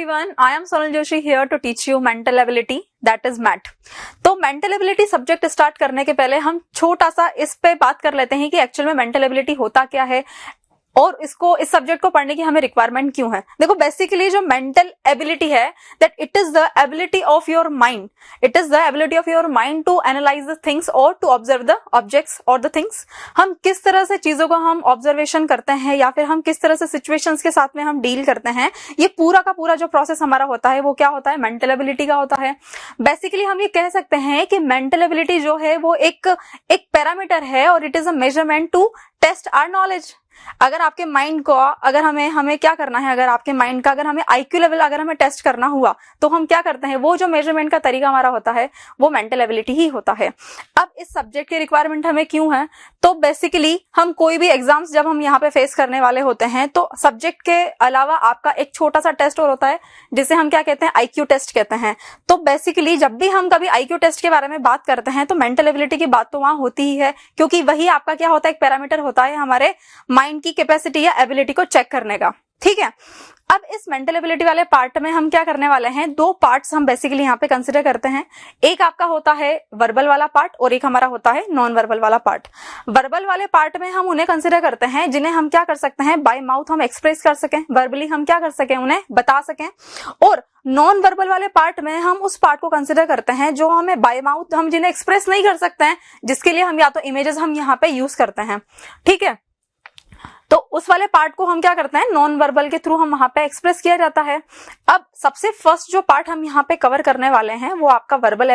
everyone, I am Sonal Joshi here to teach you mental ability, that is math. तो mental ability subject start करने के पहले हम छोटा सा इस पे बात कर लेते हैं कि एक्चुअल में मेंटल एबिलिटी होता क्या है और इस सब्जेक्ट को पढ़ने की हमें रिक्वायरमेंट क्यों है। देखो बेसिकली जो मेंटल एबिलिटी है that it is the ability of your mind, it is the ability of your mind to analyse the things और टू ऑब्जर्व द ऑब्जेक्ट्स और द थिंग्स। हम किस तरह से चीजों को हम ऑब्जर्वेशन करते हैं या फिर हम किस तरह से सिचुएशंस के साथ में हम डील करते हैं, ये पूरा का पूरा जो प्रोसेस हमारा होता है वो क्या होता है, मेंटल एबिलिटी का होता है। बेसिकली हम ये कह सकते हैं कि मेंटल एबिलिटी जो है वो एक पैरामीटर है और it is a measurement to test our knowledge. अगर आपके माइंड को अगर हमें क्या करना है, अगर आपके माइंड का अगर हमें आईक्यू लेवल अगर हमें टेस्ट करना हुआ तो हम क्या करते हैं, वो जो मेजरमेंट का तरीका हमारा होता है वो मेंटल एबिलिटी ही होता है। अब इस सब्जेक्ट की रिक्वायरमेंट हमें क्यों है, तो बेसिकली हम कोई भी एग्जाम्स जब हम यहाँ पे फेस करने वाले होते हैं तो सब्जेक्ट के अलावा आपका एक छोटा सा टेस्ट और होता है जिसे हम क्या कहते हैं, आईक्यू टेस्ट कहते हैं। तो बेसिकली जब भी हम कभी आईक्यू टेस्ट के बारे में बात करते हैं तो मेंटल एबिलिटी की बात तो वहां होती ही है, क्योंकि वही आपका क्या होता है, एक पैरामीटर होता है हमारे माइंड की कैपेसिटी या एबिलिटी को चेक करने का। ठीक है, अब इस मेंटल एबिलिटी वाले पार्ट में हम क्या करने वाले हैं, दो पार्ट्स हम बेसिकली यहाँ पे कंसिडर करते हैं। एक आपका होता है वर्बल वाला पार्ट और एक हमारा होता है नॉन वर्बल वाला पार्ट। वर्बल वाले पार्ट में हम उन्हें कंसिडर करते हैं जिन्हें हम क्या कर सकते हैं, बाय माउथ हम एक्सप्रेस कर सकें, वर्बली हम क्या कर सकें, उन्हें बता सकें। और नॉन वर्बल वाले पार्ट में हम उस पार्ट को कंसिडर करते हैं जो हमें बाय माउथ हम जिन्हें एक्सप्रेस नहीं कर सकते हैं, जिसके लिए हम या तो इमेजेस हम यहाँ पे यूज करते हैं। ठीक है, तो उस वाले पार्ट को हम क्या करते हैं, नॉन वर्बल के थ्रू हम वहां पे एक्सप्रेस किया जाता है। अब सबसे फर्स्ट जो पार्ट हम यहाँ पे कवर करने वाले हैं वो आपका वर्बल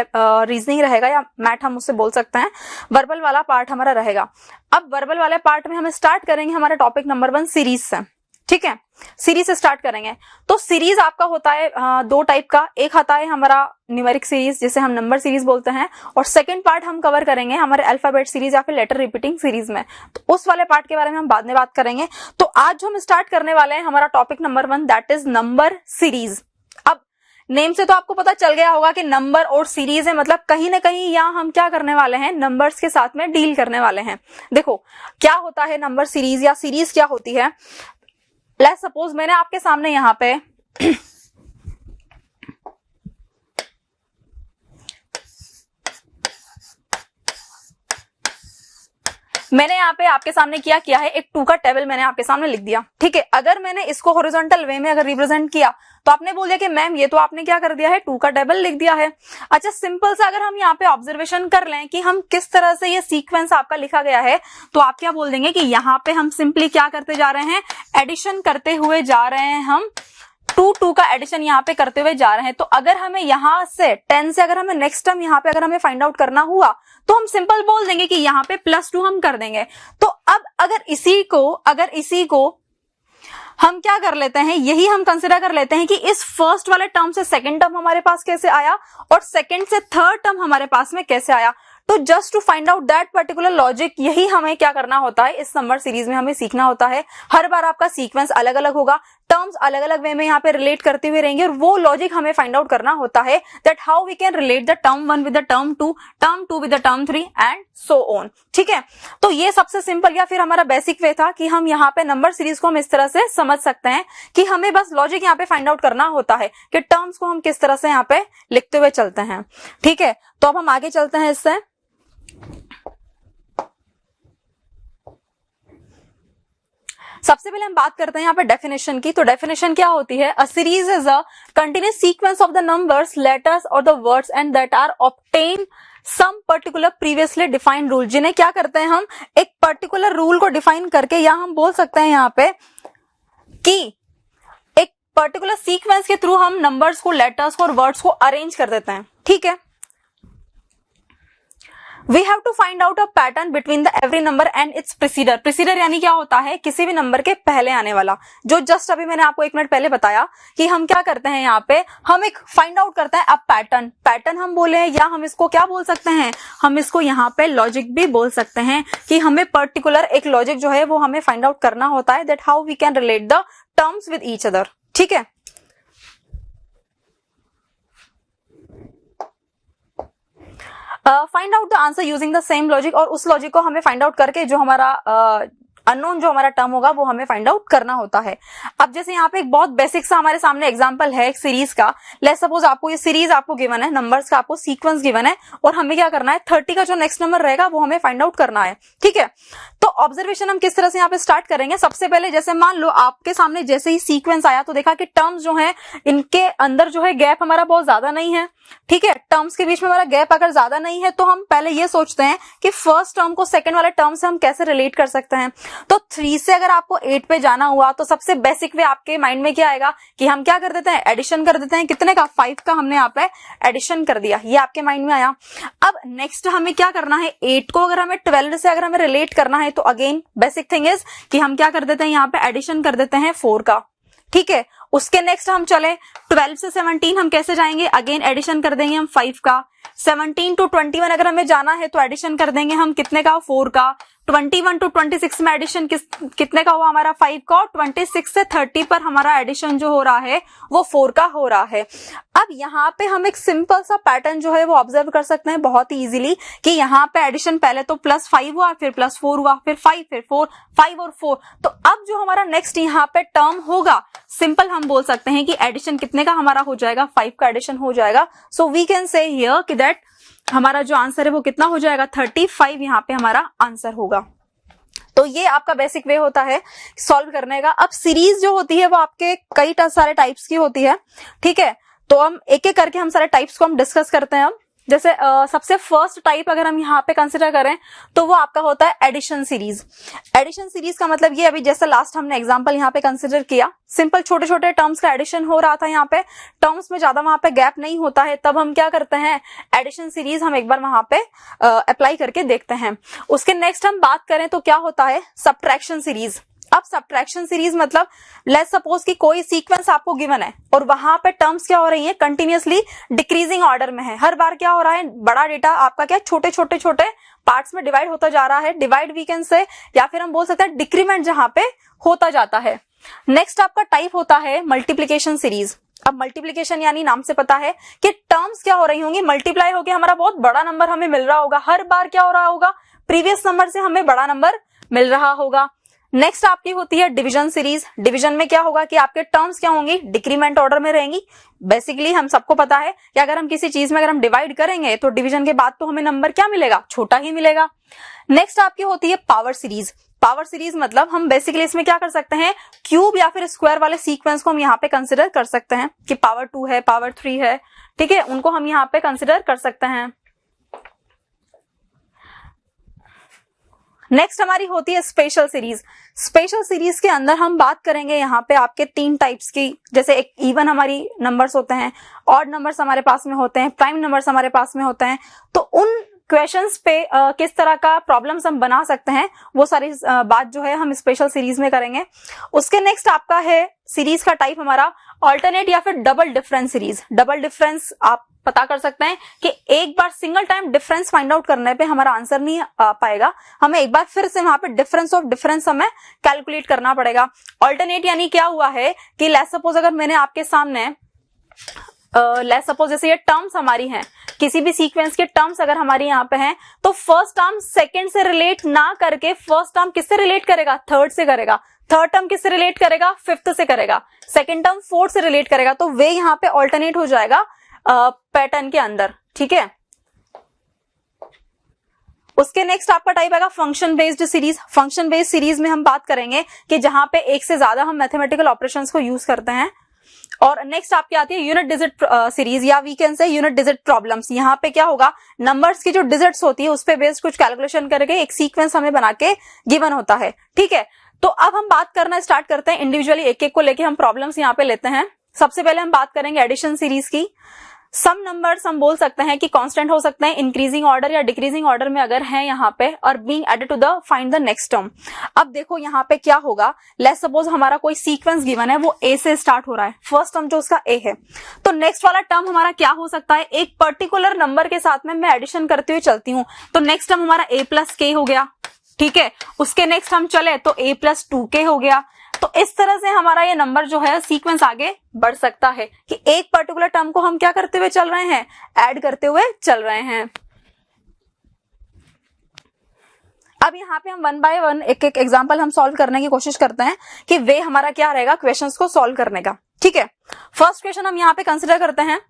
रीजनिंग रहेगा या मैथ हम उससे बोल सकते हैं, वर्बल वाला पार्ट हमारा रहेगा। अब वर्बल वाले पार्ट में हम स्टार्ट करेंगे हमारा टॉपिक नंबर 1 सीरीज से। ठीक है, सीरीज से स्टार्ट करेंगे। तो सीरीज आपका होता है दो टाइप का, एक आता है हमारा न्यूमेरिक सीरीज जिसे हम नंबर सीरीज बोलते हैं, और सेकंड पार्ट हम कवर करेंगे हमारे अल्फाबेट सीरीज या फिर लेटर रिपीटिंग सीरीज में। तो उस वाले पार्ट के बारे में हम बाद में बात करेंगे। तो आज जो हम स्टार्ट करने वाले हैं हमारा topic number 1 that is number series. अब नेम से तो आपको पता चल गया होगा कि नंबर और सीरीज है, मतलब कहीं ना कहीं यहाँ हम क्या करने वाले हैं, नंबर्स के साथ में डील करने वाले हैं। देखो क्या होता है नंबर सीरीज या सीरीज क्या होती है। लेट्स सपोज मैंने आपके सामने यहाँ पे मैंने यहाँ पे आपके सामने क्या किया है, एक 2 का टेबल मैंने आपके सामने लिख दिया। ठीक है, अगर मैंने इसको हॉरिजॉन्टल वे में अगर रिप्रेजेंट किया तो आपने बोल दिया कि मैम ये तो आपने क्या कर दिया है, 2 का टेबल लिख दिया है। अच्छा सिंपल सा अगर हम यहाँ पे ऑब्जर्वेशन कर लें कि हम किस तरह से ये सीक्वेंस आपका लिखा गया है, तो आप क्या बोल देंगे कि यहाँ पे हम सिंपली क्या करते जा रहे हैं, एडिशन करते हुए जा रहे हैं, हम 2 का एडिशन यहाँ पे करते हुए जा रहे हैं। तो अगर हमें यहाँ से 10 से अगर हमें नेक्स्ट टर्म यहाँ पे अगर हमें फाइंड आउट करना हुआ तो हम सिंपल बोल देंगे कि यहाँ पे +2 हम कर देंगे। तो अब अगर इसी को हम क्या कर लेते हैं, यही हम कंसिडर कर लेते हैं कि इस फर्स्ट वाले टर्म से सेकंड टर्म हमारे पास कैसे आया और सेकंड से थर्ड टर्म हमारे पास में कैसे आया। तो just to find out that particular logic, यही हमें क्या करना होता है, इस नंबर सीरीज में हमें सीखना होता है। हर बार आपका सीक्वेंस अलग अलग होगा, टर्म्स अलग अलग वे में यहाँ पे रिलेट करते हुए रहेंगे और वो लॉजिक हमें फाइंड आउट करना होता है that how we can relate the term 1 with the term 2, term 2 with the term 3 and so on. ठीक है, तो ये सबसे सिंपल या फिर हमारा बेसिक वे था कि हम यहाँ पे नंबर सीरीज को हम इस तरह से समझ सकते हैं कि हमें बस लॉजिक यहाँ पे फाइंड आउट करना होता है कि टर्म्स को हम किस तरह से यहाँ पे लिखते हुए चलते हैं। ठीक है, तो अब हम आगे चलते हैं इससे। सबसे पहले हम बात करते हैं यहाँ पे डेफिनेशन की। तो डेफिनेशन क्या होती है, a series is a continuous sequence of the numbers, letters और the words and that are obtain some particular previously defined rule, जिन्हें क्या करते हैं हम एक पर्टिकुलर रूल को डिफाइन करके, या हम बोल सकते हैं यहाँ पे कि एक पर्टिकुलर सीक्वेंस के थ्रू हम नंबर्स को, लेटर्स को और वर्ड्स को अरेंज कर देते हैं। ठीक है, We have to find out a pattern between the every number and its preceder. Preceder यानी क्या होता है, किसी भी नंबर के पहले आने वाला, जो जस्ट अभी मैंने आपको 1 मिनट पहले बताया कि हम क्या करते हैं, यहाँ पे हम एक फाइंड आउट करते हैं अब पैटर्न हम बोले, या हम इसको क्या बोल सकते हैं, हम इसको यहाँ पे लॉजिक भी बोल सकते हैं कि हमें पर्टिकुलर एक लॉजिक जो है वो हमें फाइंड आउट करना होता है that how we can relate the terms with each other. ठीक है, find out the answer using the same logic, और उस लॉजिक को हमें फाइंड आउट करके जो हमारा अननोन जो हमारा टर्म होगा वो हमें फाइंड आउट करना होता है। अब जैसे यहाँ पे एक बहुत बेसिक सा हमारे सामने एग्जांपल है एक सीरीज का। लेट्स सपोज आपको ये सीरीज आपको गिवन है, नंबर्स का आपको सीक्वेंस गिवन है और हमें क्या करना है 30 का जो नेक्स्ट नंबर रहेगा वो हमें फाइंड आउट करना है। ठीक है, तो ऑब्जर्वेशन हम किस तरह से यहाँ पे स्टार्ट करेंगे। सबसे पहले जैसे मान लो आपके सामने जैसे ही सीक्वेंस आया तो देखा कि टर्म्स जो है इनके अंदर जो है गैप हमारा बहुत ज्यादा नहीं है। ठीक है, टर्म्स के बीच में हमारा गैप अगर ज्यादा नहीं है तो हम पहले ये सोचते हैं कि फर्स्ट टर्म को सेकंड वाले टर्म से हम कैसे रिलेट कर सकते हैं। तो 3 से अगर आपको 8 पे जाना हुआ तो सबसे बेसिक वे आपके माइंड में क्या आएगा कि हम क्या कर देते हैं, एडिशन कर देते हैं। कितने का, 5 का हमने यहाँ पे एडिशन कर दिया, ये आपके माइंड में आया। अब नेक्स्ट हमें क्या करना है, 8 को अगर हमें 12 से अगर हमें रिलेट करना है तो अगेन बेसिक थिंग इज कि हम क्या कर देते हैं, यहाँ पे एडिशन कर देते हैं 4 का। ठीक है, उसके नेक्स्ट हम चले 12 से 17 हम कैसे जाएंगे, अगेन एडिशन कर देंगे हम 5 का। 17 टू 21 अगर हमें जाना है तो एडिशन कर देंगे हम कितने का, 4 का। 21 टू 26 में एडिशन कितने का हुआ हमारा, 5 का। 26 से 30 पर हमारा एडिशन जो हो रहा है वो 4 का हो रहा है। अब यहाँ पे हम एक सिंपल सा पैटर्न जो है वो ऑब्जर्व कर सकते हैं बहुत ही इजीली कि यहाँ पे एडिशन पहले तो +5 हुआ, फिर +4 हुआ, फिर 5, फिर 4, 5 और 4। तो अब जो हमारा नेक्स्ट यहाँ पे टर्म होगा, सिंपल हम बोल सकते हैं कि एडिशन कितने का हमारा हो जाएगा, 5 का एडिशन हो जाएगा। So we can say here कि दैट हमारा जो आंसर है वो कितना हो जाएगा, 35 यहाँ पे हमारा आंसर होगा। तो ये आपका बेसिक वे होता है सॉल्व करने का। अब सीरीज जो होती है वो आपके कई सारे टाइप्स की होती है। ठीक है, तो हम एक एक करके हम सारे टाइप्स को हम डिस्कस करते हैं। जैसे सबसे फर्स्ट टाइप अगर हम यहाँ पे कंसिडर करें तो वो आपका होता है एडिशन सीरीज। एडिशन सीरीज का मतलब ये, अभी जैसे लास्ट हमने एग्जांपल यहाँ पे कंसिडर किया, सिंपल छोटे छोटे टर्म्स का एडिशन हो रहा था। यहाँ पे टर्म्स में ज्यादा वहां पे गैप नहीं होता है, तब हम क्या करते हैं, एडिशन सीरीज हम एक बार वहां पे अप्लाई करके देखते हैं। उसके नेक्स्ट हम बात करें तो क्या होता है, सब्ट्रैक्शन सीरीज। अब सब्ट्रैक्शन सीरीज मतलब लेट्स सपोज कि कोई सीक्वेंस आपको गिवन है और वहां पे टर्म्स क्या हो रही है, कंटिन्यूअसली डिक्रीजिंग ऑर्डर में है। हर बार क्या हो रहा है, बड़ा डेटा आपका क्या छोटे छोटे छोटे पार्ट्स में डिवाइड होता जा रहा है। डिवाइड वीकेंड से, या फिर हम बोल सकते हैं डिक्रीमेंट जहां पे होता जाता है। नेक्स्ट आपका टाइप होता है मल्टीप्लीकेशन सीरीज। अब मल्टीप्लीकेशन यानी नाम से पता है कि टर्म्स क्या हो रही होंगी, मल्टीप्लाई होकर हमारा बहुत बड़ा नंबर हमें मिल रहा होगा। हर बार क्या हो रहा होगा, प्रीवियस नंबर से हमें बड़ा नंबर मिल रहा होगा। नेक्स्ट आपकी होती है डिवीजन सीरीज। डिवीजन में क्या होगा कि आपके टर्म्स क्या होंगी, डिक्रीमेंट ऑर्डर में रहेंगी। बेसिकली हम सबको पता है कि अगर हम किसी चीज में अगर हम डिवाइड करेंगे तो डिवीजन के बाद तो हमें नंबर क्या मिलेगा, छोटा ही मिलेगा। नेक्स्ट आपकी होती है पावर सीरीज। पावर सीरीज मतलब हम बेसिकली इसमें क्या कर सकते हैं, क्यूब या फिर स्क्वायर वाले सीक्वेंस को हम यहाँ पे कंसिडर कर सकते हैं कि पावर 2 है, पावर 3 है। ठीक है, उनको हम यहाँ पे कंसिडर कर सकते हैं। नेक्स्ट हमारी होती है स्पेशल सीरीज। स्पेशल सीरीज के अंदर हम बात करेंगे यहाँ पे आपके 3 टाइप्स की। जैसे एक इवन हमारी नंबर्स होते हैं, ऑड नंबर्स हमारे पास में होते हैं, प्राइम नंबर्स हमारे पास में होते हैं। तो उन क्वेश्चंस पे किस तरह का प्रॉब्लम्स हम बना सकते हैं, वो सारी बात जो है हम स्पेशल सीरीज में करेंगे। उसके नेक्स्ट आपका है सीरीज का टाइप हमारा ऑल्टरनेट या फिर double difference series. Double difference आप पता कर सकते हैं कि एक बार single time difference find out करने पे हमारा आंसर नहीं आ पाएगा, हमें एक बार फिर से वहां पे डिफरेंस ऑफ डिफरेंस हमें कैलकुलेट करना पड़ेगा। ऑल्टरनेट यानी क्या हुआ है कि लेट्स सपोज अगर मैंने आपके सामने लेट्स सपोज जैसे ये टर्म्स हमारी हैं, किसी भी सीक्वेंस के टर्म्स अगर हमारी यहाँ पे हैं, तो फर्स्ट टर्म सेकंड से रिलेट ना करके फर्स्ट टर्म किससे रिलेट करेगा, थर्ड से करेगा। थर्ड टर्म किससे रिलेट करेगा, फिफ्थ से करेगा। सेकंड टर्म फोर्थ से रिलेट करेगा। तो वे यहाँ पे ऑल्टरनेट हो जाएगा पैटर्न के अंदर। ठीक है, उसके नेक्स्ट आपका टाइप आएगा function based series. Function based series में हम बात करेंगे कि जहां पे एक से ज्यादा हम मैथमेटिकल ऑपरेशंस को यूज करते हैं। और नेक्स्ट आपकी आती है यूनिट डिजिट सीरीज या we can say unit digit problems. यहाँ पे क्या होगा, नंबर्स की जो डिजिट्स होती है उस पे बेस्ड कुछ कैलकुलेशन करके एक सीक्वेंस हमें बना के गिवन होता है। ठीक है, तो अब हम बात करना स्टार्ट करते हैं इंडिविजुअली, एक एक को लेके हम प्रॉब्लम्स यहाँ पे लेते हैं। सबसे पहले हम बात करेंगे एडिशन सीरीज की। सम नंबर्स हम बोल सकते हैं कि कांस्टेंट हो सकते हैं इंक्रीजिंग ऑर्डर या डिक्रीजिंग ऑर्डर में अगर है यहाँ पे, और being added to the find the next term. अब देखो यहाँ पे क्या होगा, लेट्स सपोज हमारा कोई सीक्वेंस गिवन है, वो ए से स्टार्ट हो रहा है, फर्स्ट टर्म जो उसका ए है। तो नेक्स्ट वाला टर्म हमारा क्या हो सकता है, एक पर्टिकुलर नंबर के साथ में मैं एडिशन करते हुए चलती हूँ, तो नेक्स्ट टर्म हमारा ए प्लस के हो गया। ठीक है, उसके नेक्स्ट हम चले तो ए प्लस 2k हो गया। तो इस तरह से हमारा ये नंबर जो है सीक्वेंस आगे बढ़ सकता है कि एक पर्टिकुलर टर्म को हम क्या करते हुए चल रहे हैं, ऐड करते हुए चल रहे हैं। अब यहाँ पे हम 1 बाय 1 एक एक एग्जांपल हम सॉल्व करने की कोशिश करते हैं कि वे हमारा क्या रहेगा क्वेश्चंस को सॉल्व करने का। ठीक है, फर्स्ट क्वेश्चन हम यहाँ पे कंसिडर करते हैं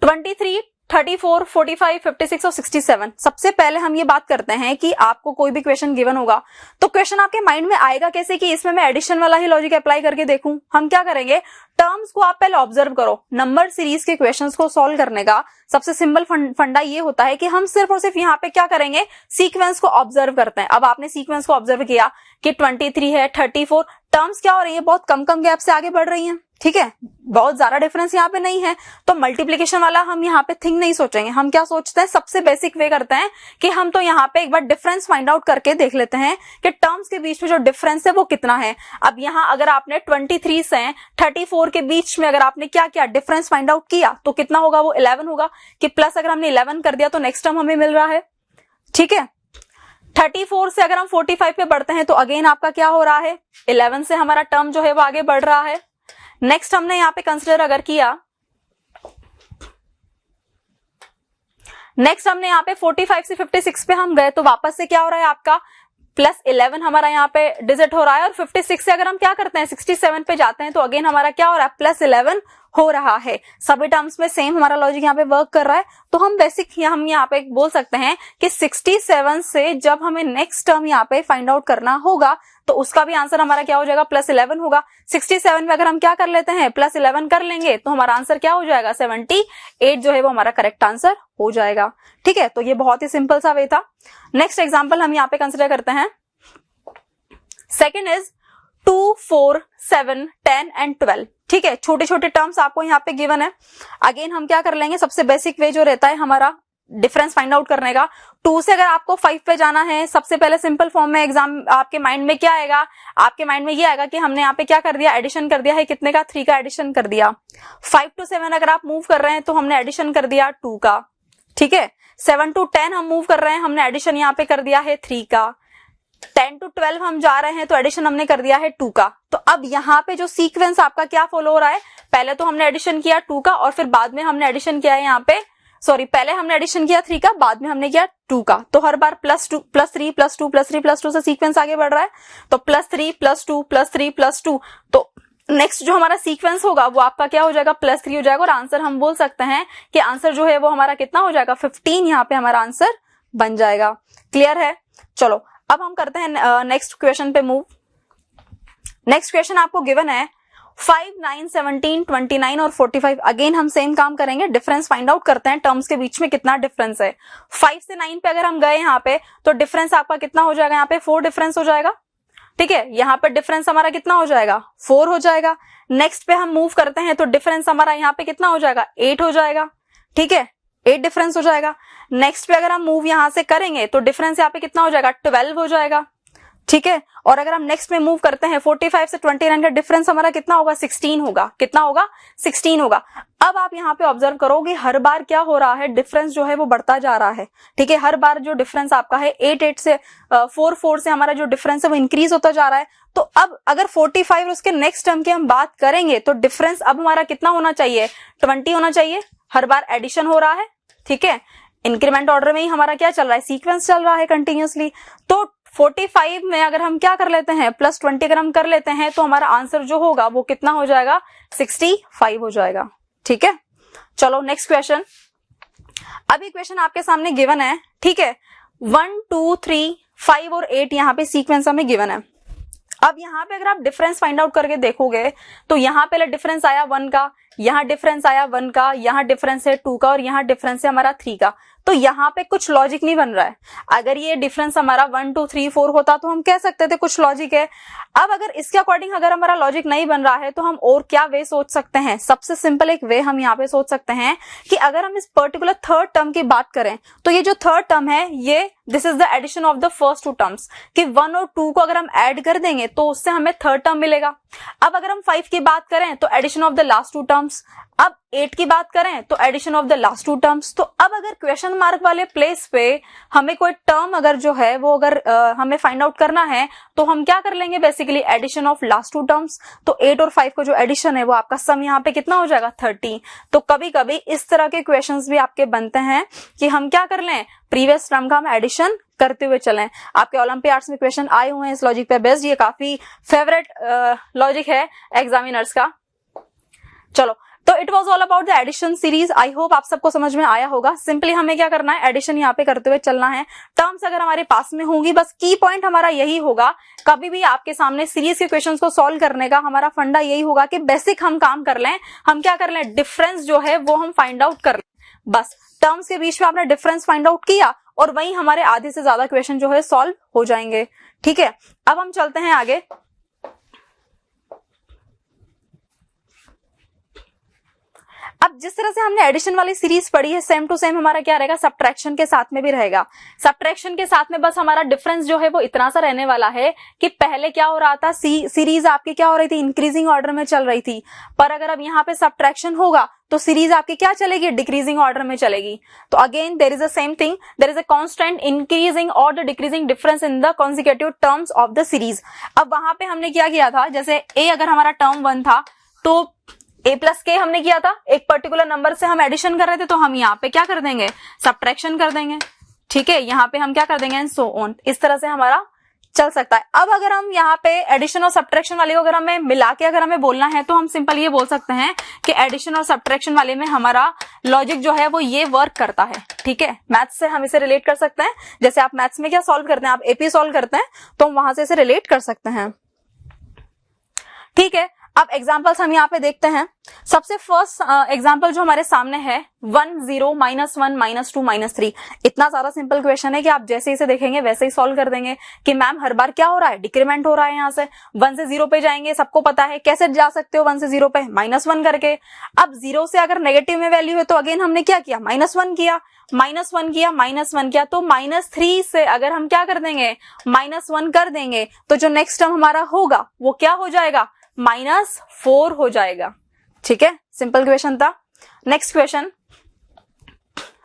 23, 34, 45, 56 और 67। सबसे पहले हम ये बात करते हैं कि आपको कोई भी क्वेश्चन गिवन होगा तो क्वेश्चन आपके माइंड में आएगा कैसे कि इसमें मैं एडिशन वाला ही लॉजिक अप्लाई करके देखूं। हम क्या करेंगे, टर्म्स को आप पहले ऑब्जर्व करो। नंबर सीरीज के क्वेश्चंस को सॉल्व करने का सबसे सिंपल फंडा ये होता है कि हम सिर्फ और सिर्फ यहाँ पे क्या करेंगे, सीक्वेंस को ऑब्जर्व करते हैं। अब आपने सीक्वेंस को ऑब्जर्व किया कि 23 है, 34, टर्म्स क्या हो रही है, बहुत कम कम गैप से आगे बढ़ रही हैं। ठीक है, बहुत ज्यादा डिफरेंस यहाँ पे नहीं है, तो मल्टीप्लीकेशन वाला हम यहाँ पे थिंग नहीं सोचेंगे। हम क्या सोचते हैं, सबसे बेसिक वे करते हैं कि हम तो यहाँ पे एक बार डिफरेंस फाइंड आउट करके देख लेते हैं कि टर्म्स के बीच में जो डिफरेंस है वो कितना है। अब यहाँ अगर आपने 23 से 34 के बीच में अगर आपने क्या किया, डिफरेंस फाइंड आउट किया तो कितना होगा, वो 11 होगा। कि प्लस अगर हमने 11 कर दिया तो नेक्स्ट टर्म हमें मिल रहा है। ठीक है, 34 से अगर हम 45 पे बढ़ते हैं तो अगेन आपका क्या हो रहा है, 11 से हमारा टर्म जो है वो आगे बढ़ रहा है। नेक्स्ट हमने यहाँ पे कंसिडर अगर किया, नेक्स्ट हमने यहाँ पे 45 से 56 पे हम गए तो वापस से क्या हो रहा है, आपका प्लस 11 हमारा यहाँ पे डिजिट हो रहा है। और 56 से अगर हम क्या करते हैं 67 पे जाते हैं तो अगेन हमारा क्या हो रहा है, प्लस 11 हो रहा है। सभी टर्म्स में सेम हमारा लॉजिक यहाँ पे वर्क कर रहा है। तो हम बेसिक हम यहाँ पे बोल सकते हैं कि 67 से जब हमें नेक्स्ट टर्म यहाँ पे फाइंड आउट करना होगा तो उसका भी आंसर हमारा क्या हो जाएगा, प्लस 11 होगा। 67 में अगर हम क्या कर लेते हैं, प्लस 11 कर लेंगे तो हमारा आंसर क्या हो जाएगा, 78 जो है वो हमारा करेक्ट आंसर हो जाएगा। ठीक है, तो ये बहुत ही सिंपल सा वे था। नेक्स्ट एग्जाम्पल हम यहाँ पे कंसिडर करते हैं, सेकेंड इज 2, 4, 7, 10 एंड 12। ठीक है, छोटे छोटे टर्म्स आपको यहाँ पे गिवन है। अगेन हम क्या कर लेंगे, सबसे बेसिक वे जो रहता है हमारा डिफरेंस फाइंड आउट करने का, 2 से अगर आपको 5 पे जाना है, सबसे पहले सिंपल फॉर्म में एग्जाम आपके माइंड में क्या आएगा, आपके माइंड में ये आएगा कि हमने यहाँ पे क्या कर दिया, एडिशन कर दिया है, कितने का, 3 का एडिशन कर दिया। 5 to 7 अगर आप मूव कर रहे हैं तो हमने एडिशन कर दिया 2 का। ठीक है, 7 to 10 हम मूव कर रहे हैं, हमने एडिशन यहाँ पे कर दिया है 3 का। 10 to 12 हम जा रहे हैं तो एडिशन हमने कर दिया है 2 का। तो अब यहाँ पे जो सीक्वेंस आपका क्या फॉलो हो रहा है, पहले तो हमने एडिशन किया 2 का और फिर बाद में हमने एडिशन किया है यहाँ पे, सॉरी पहले हमने एडिशन किया 3 का, बाद में हमने किया 2 का। तो हर बार +2 +3 +2 +3 +2 से सीक्वेंस आगे बढ़ रहा है। तो +3 +2 +3 +2, तो नेक्स्ट जो हमारा सीक्वेंस होगा वो आपका क्या हो जाएगा, +3 हो जाएगा। और आंसर हम बोल सकते हैं कि आंसर जो है वो हमारा कितना हो जाएगा, 15 यहाँ पे हमारा आंसर बन जाएगा। क्लियर है, चलो अब हम करते हैं नेक्स्ट क्वेश्चन पे मूव। नेक्स्ट क्वेश्चन आपको गिवन है 5, 9, 17, 29 और 45। अगेन हम सेम काम करेंगे, डिफरेंस फाइंड आउट करते हैं, टर्म्स के बीच में कितना डिफरेंस है। 5 से 9 पे अगर हम गए यहाँ पे तो डिफरेंस आपका कितना हो जाएगा, यहाँ पे 4 डिफरेंस हो जाएगा। ठीक है, यहाँ पे डिफरेंस हमारा कितना हो जाएगा, 4 हो जाएगा। नेक्स्ट पे हम मूव करते हैं तो डिफरेंस हमारा यहाँ पे कितना हो जाएगा, 8 हो जाएगा। ठीक है, 8 डिफरेंस हो जाएगा। नेक्स्ट पे अगर हम मूव यहां से करेंगे तो डिफरेंस यहाँ पे कितना हो जाएगा, 12 हो जाएगा। ठीक है, और अगर हम नेक्स्ट में मूव करते हैं 45 से 29 का डिफरेंस हमारा कितना होगा, 16 होगा। कितना होगा, 16 होगा। अब आप यहाँ पे ऑब्जर्व करोगे हर बार क्या हो रहा है, डिफरेंस जो है वो बढ़ता जा रहा है। ठीक है, हर बार जो डिफरेंस आपका है 8 से 4 से हमारा जो डिफरेंस है वो इंक्रीज होता जा रहा है। तो अब अगर 45 और उसके नेक्स्ट टर्म की हम बात करेंगे तो डिफरेंस अब हमारा कितना होना चाहिए, 20 होना चाहिए। हर बार एडिशन हो रहा है। ठीक है, इंक्रीमेंट ऑर्डर में ही हमारा क्या चल रहा है, सीक्वेंस चल रहा है कंटिन्यूअसली। तो 45 में अगर हम क्या कर लेते हैं, +20 अगर हम कर लेते हैं तो हमारा आंसर जो होगा वो कितना हो जाएगा, 65 हो जाएगा। ठीक है, चलो नेक्स्ट क्वेश्चन। अभी क्वेश्चन आपके सामने गिवन है। ठीक है, 1, 2, 3, 5 और 8 यहाँ पे सीक्वेंस हमें गिवन है। अब यहाँ पे अगर आप डिफरेंस फाइंड आउट करके देखोगे तो यहाँ पहले डिफरेंस आया 1 का, यहाँ डिफरेंस आया 1 का, यहाँ डिफरेंस है 2 का और यहाँ डिफरेंस है हमारा 3 का। तो यहाँ पे कुछ लॉजिक नहीं बन रहा है। अगर ये डिफरेंस हमारा 1, 2, 3, 4 होता तो हम कह सकते थे कुछ लॉजिक है। अब अगर इसके अकॉर्डिंग अगर हमारा लॉजिक नहीं बन रहा है तो हम और क्या वे सोच सकते हैं। सबसे सिंपल एक वे हम यहाँ पे सोच सकते हैं कि अगर हम इस पर्टिकुलर थर्ड टर्म की बात करें तो ये जो थर्ड टर्म है ये this is the addition of the first 2 terms, कि 1 और 2 को अगर हम ऐड कर देंगे तो उससे हमें थर्ड टर्म मिलेगा। अब अगर हम 5 की बात करें तो addition of the last 2 terms, अब 8 की बात करें तो addition of the last 2 terms. तो अब अगर क्वेश्चन मार्क वाले प्लेस पे हमें कोई टर्म अगर जो है वो अगर हमें फाइंड आउट करना है तो हम क्या कर लेंगे, basically addition of last 2 terms. तो 8 और 5 का जो एडिशन है वो आपका सम यहाँ पे कितना हो जाएगा, 30। तो कभी कभी इस तरह के क्वेश्चंस भी आपके बनते हैं कि हम क्या कर लें, प्रीवियस टर्म का हम एडिशन करते हुए चलें। आपके ओलंपियाड्स में क्वेश्चन आए हुए हैं इस लॉजिक पे बेस्ड, ये काफी फेवरेट लॉजिक है एग्जामिनर्स का। चलो, तो it was all about the addition series. I hope आप सबको समझ में आया होगा। सिंपली हमें क्या करना है, एडिशन यहाँ पे करते हुए चलना है। टर्म्स अगर हमारे पास में होंगी, बस की पॉइंट हमारा यही होगा, कभी भी आपके सामने सीरीज के क्वेश्चंस को सॉल्व करने का हमारा फंडा यही होगा कि बेसिक हम काम कर लें। हम क्या कर लें, डिफरेंस जो है वो हम फाइंड आउट कर लें। बस टर्म्स के बीच में आपने डिफरेंस फाइंड आउट किया और वहीं हमारे आधे से ज्यादा क्वेश्चन जो है सॉल्व हो जाएंगे। ठीक है, अब हम चलते हैं आगे। अब जिस तरह से हमने एडिशन वाली सीरीज पढ़ी है, सेम टू सेम हमारा क्या रहेगा, सब्ट्रैक्शन के साथ में भी रहेगा। सब्ट्रैक्शन के साथ में बस हमारा डिफरेंस जो है वो इतना सा रहने वाला है कि पहले क्या हो रहा था, सीरीज आपकी क्या हो रही थी, इंक्रीजिंग ऑर्डर में चल रही थी, पर अगर अब यहाँ पे सब्ट्रैक्शन होगा तो सीरीज आपकी क्या चलेगी, डिक्रीजिंग ऑर्डर में चलेगी। तो again there is the same thing, there is a constant increasing और the decreasing difference in the consecutive terms of the series. अब वहां पे हमने क्या किया था, जैसे ए अगर हमारा टर्म 1 था तो a प्लस के हमने किया था, एक पर्टिकुलर नंबर से हम एडिशन कर रहे थे, तो हम यहाँ पे क्या कर देंगे, सब्ट्रैक्शन कर देंगे। ठीक है, यहाँ पे हम क्या कर देंगे, एंड सो ऑन। इस तरह से हमारा चल सकता है। अब अगर हम यहाँ पे एडिशन और सब्ट्रैक्शन वाले को अगर हमें मिला के अगर हमें बोलना है, तो हम सिंपल ये बोल सकते हैं कि एडिशन और सब्ट्रैक्शन वाले में हमारा लॉजिक जो है वो ये वर्क करता है। ठीक है, मैथ्स से हम इसे रिलेट कर सकते हैं। जैसे आप मैथ्स में क्या सॉल्व करते हैं, आप एपी सॉल्व करते हैं, तो हम वहां से इसे रिलेट कर सकते हैं। ठीक है, अब एग्जांपल्स हम यहाँ पे देखते हैं। सबसे फर्स्ट एग्जांपल जो हमारे सामने है 1 0 -1 -2 -3। इतना सारा सिंपल क्वेश्चन है कि आप जैसे इसे देखेंगे वैसे ही सॉल्व कर देंगे कि मैम हर बार क्या हो रहा है, डिक्रीमेंट हो रहा है। यहाँ से 1 से 0 पे जाएंगे, सबको पता है कैसे जा सकते हो 1 से 0 पे, -1 करके। अब 0 से अगर नेगेटिव में वैल्यू है तो अगेन हमने क्या किया, -1 किया, -1 किया, -1 किया, तो -3 से अगर हम क्या कर देंगे, -1 कर देंगे, तो जो नेक्स्ट टर्म हमारा होगा वो क्या हो जाएगा, -4 हो जाएगा। ठीक है, सिंपल क्वेश्चन था। Next question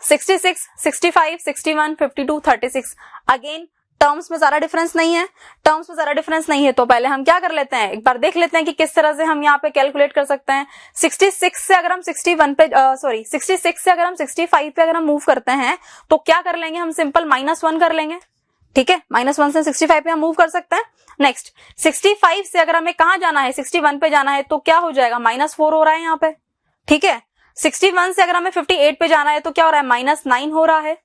66, 65, 61, 52, 36। अगेन टर्म्स में ज्यादा डिफरेंस नहीं है, टर्म्स में ज्यादा डिफरेंस नहीं है, तो पहले हम क्या कर लेते हैं, एक बार देख लेते हैं कि किस तरह से हम यहाँ पे कैलकुलेट कर सकते हैं। 66 से अगर हम 61 पे 66 से अगर हम 65 पे अगर हम मूव करते हैं तो क्या कर लेंगे, हम सिंपल -1 कर लेंगे। ठीक है, -1 से 65 पे हम मूव कर सकते हैं। नेक्स्ट 65 से अगर हमें कहां जाना है, 61 पे जाना है, तो क्या हो जाएगा, -4 हो रहा है यहाँ पे। ठीक है, 61 से अगर हमें 58 पे जाना है तो क्या हो रहा है, -9 हो रहा है।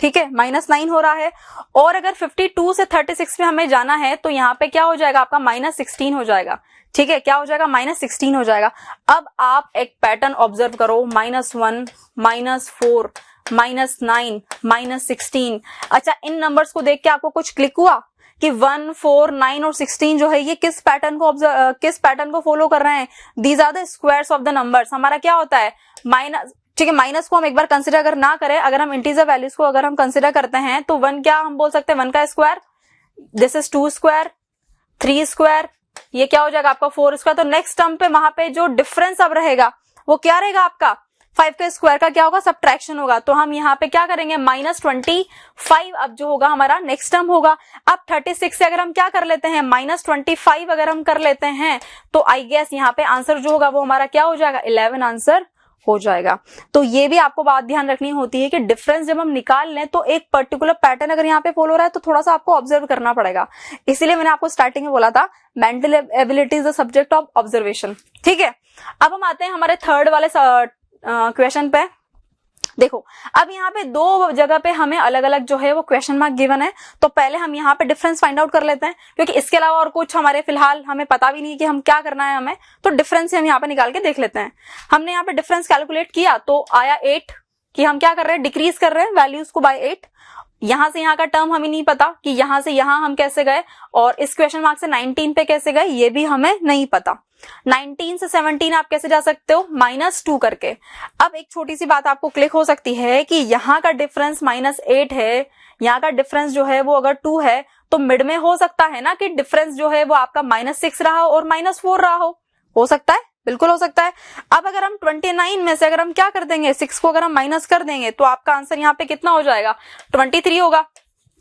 ठीक है, -9 हो रहा है। और अगर 52 से 36 में हमें जाना है तो यहाँ पे क्या हो जाएगा, आपका -16 हो जाएगा। ठीक है, क्या हो जाएगा, -16 हो जाएगा। अब आप एक पैटर्न ऑब्जर्व करो, -1, -4, -9, -16। अच्छा, इन नंबर्स को देख के आपको कुछ क्लिक हुआ कि 1, 4, 9 और 16 जो है ये किस पैटर्न को फॉलो कर रहे हैं, these are the squares of the numbers. हमारा क्या होता है माइनस। ठीक है, माइनस को हम एक बार कंसिडर अगर ना करें, अगर हम इंटीजर वैल्यूज को अगर हम कंसिडर करते हैं तो 1 क्या हम बोल सकते हैं, 1 का square, this is 2 square, 3 square, ये क्या हो जाएगा आपका 4 स्क्वायर। तो नेक्स्ट टर्म पे वहां पे जो डिफरेंस अब रहेगा वो क्या रहेगा, आपका 5 के स्क्वायर का क्या होगा, सब्ट्रैक्शन होगा। तो हम यहाँ पे क्या करेंगे, -25 अब जो होगा हमारा नेक्स्ट टर्म होगा। अब 36 से अगर हम क्या कर लेते हैं, -25 अगर हम कर लेते हैं तो आई गेस यहाँ पे आंसर जो होगा वो हमारा क्या हो जाएगा, 11 आंसर हो जाएगा। तो ये भी आपको बात ध्यान रखनी होती है कि डिफरेंस जब हम निकाल लें तो एक पर्टिकुलर पैटर्न अगर यहाँ पे फॉलो हो रहा है तो थोड़ा सा आपको ऑब्जर्व करना पड़ेगा। इसीलिए मैंने आपको स्टार्टिंग में बोला था mental ability is the subject of observation. ठीक है, अब हम आते हैं हमारे थर्ड वाले क्वेश्चन पे। देखो, अब यहाँ पे दो जगह पे हमें अलग अलग जो है वो क्वेश्चन मार्क गिवन है, तो पहले हम यहाँ पे डिफरेंस फाइंड आउट कर लेते हैं, क्योंकि इसके अलावा और कुछ हमारे फिलहाल हमें पता भी नहीं कि हम क्या करना है हमें, तो डिफरेंस हम यहाँ पे निकाल के देख लेते हैं। हमने यहाँ पे डिफरेंस कैलकुलेट किया तो आया 8, कि हम क्या कर रहे हैं, डिक्रीज कर रहे हैं वैल्यूज को बाय 8। यहां से यहाँ का टर्म हमें नहीं पता कि यहां से यहां हम कैसे गए, और इस क्वेश्चन मार्क से 19 पे कैसे गए ये भी हमें नहीं पता। 19 से 17 आप कैसे जा सकते हो, -2 करके। अब एक छोटी सी बात आपको क्लिक हो सकती है कि यहाँ का डिफरेंस -8 है, यहाँ का डिफरेंस जो है वो अगर 2 है, तो मिड में हो सकता है ना कि डिफरेंस जो है वो आपका -6 रहा हो और -4 रहा हो सकता है, बिल्कुल हो सकता है। अब अगर हम 29 में से अगर हम क्या कर देंगे, 6 को अगर हम माइनस कर देंगे तो आपका आंसर यहाँ पे कितना हो जाएगा, 23 होगा।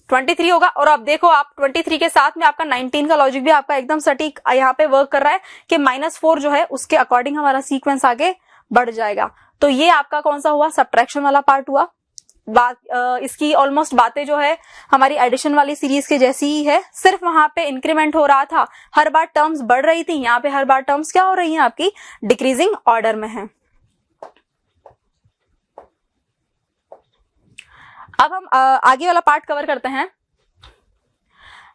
23 होगा। और अब देखो आप 23 के साथ में आपका 19 का लॉजिक भी आपका एकदम सटीक यहाँ पे वर्क कर रहा है कि -4 जो है उसके अकॉर्डिंग हमारा सीक्वेंस आगे बढ़ जाएगा। तो ये आपका कौन सा हुआ, सब्ट्रैक्शन वाला पार्ट हुआ। इसकी ऑलमोस्ट बातें जो है हमारी एडिशन वाली सीरीज के जैसी ही है, सिर्फ वहां पे इंक्रीमेंट हो रहा था, हर बार टर्म्स बढ़ रही थी, यहाँ पे हर बार टर्म्स क्या हो रही हैं आपकी डिक्रीजिंग ऑर्डर में है। अब हम आगे वाला पार्ट कवर करते हैं।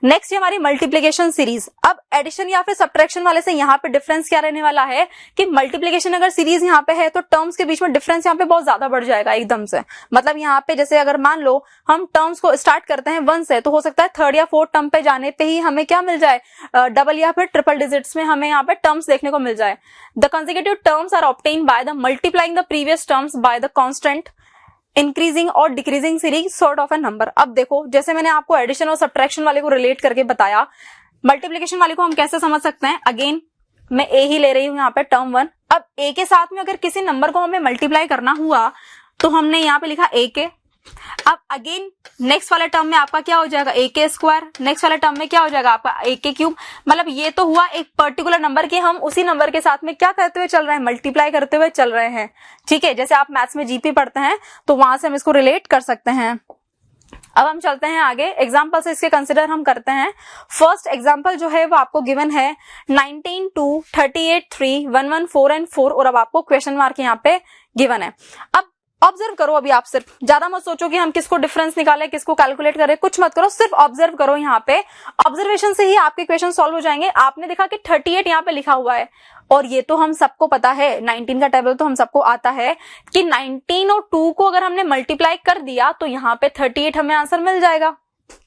नेक्स्ट है हमारी मल्टीप्लिकेशन सीरीज। अब एडिशन या फिर सब्ट्रैक्शन वाले से यहाँ पे डिफरेंस क्या रहने वाला है कि मल्टीप्लिकेशन अगर सीरीज यहाँ पे है तो टर्म्स के बीच में डिफरेंस यहाँ पे बहुत ज्यादा बढ़ जाएगा एकदम से। मतलब यहाँ पे जैसे अगर मान लो हम टर्म्स को स्टार्ट करते हैं 1 से, तो हो सकता है थर्ड या फोर्थ टर्म पे जाने पे ही हमें क्या मिल जाए, डबल या फिर ट्रिपल डिजिट्स में हमें यहाँ पे टर्म्स देखने को मिल जाए। The consecutive terms are obtained by the multiplying the previous terms by the constant increasing और decreasing series sort of a number. अब देखो जैसे मैंने आपको एडिशन और सब्ट्रैक्शन वाले को रिलेट करके बताया, मल्टीप्लिकेशन वाले को हम कैसे समझ सकते हैं। अगेन मैं ए ही ले रही हूं यहाँ पे टर्म 1। अब ए के साथ में अगर किसी नंबर को हमें मल्टीप्लाई करना हुआ तो हमने यहाँ पे लिखा ए के। अब अगेन नेक्स्ट वाले टर्म में आपका क्या हो जाएगा ए के स्क्वायर, नेक्स्ट वाले टर्म में क्या हो जाएगा आपका ए के क्यूब। मतलब ये तो हुआ एक पर्टिकुलर नंबर के हम उसी नंबर के साथ में क्या करते हुए चल रहे हैं, मल्टीप्लाई करते हुए चल रहे हैं। ठीक है, जैसे आप मैथ्स में जीपी पढ़ते हैं तो वहां से हम इसको रिलेट कर सकते हैं। अब हम चलते हैं आगे, एग्जाम्पल से इसके कंसिडर हम करते हैं। फर्स्ट एग्जाम्पल जो है वो आपको गिवन है 19 2 38 3 1 1 4 एंड 4 और अब आपको क्वेश्चन मार्क यहाँ पे गिवन है। अब ऑब्जर्व करो, अभी आप सिर्फ ज्यादा मत सोचो कि हम किसको डिफरेंस निकालें, किसको कैलकुलेट करें, कुछ मत करो, सिर्फ ऑब्जर्व करो। यहाँ पे ऑब्जर्वेशन से ही आपके क्वेश्चन सॉल्व हो जाएंगे। आपने देखा कि 38 यहाँ पे लिखा हुआ है और ये तो हम सबको पता है, 19 का टेबल तो हम सबको आता है कि 19 और 2 को अगर हमने मल्टीप्लाई कर दिया तो यहाँ पे 38 हमें आंसर मिल जाएगा।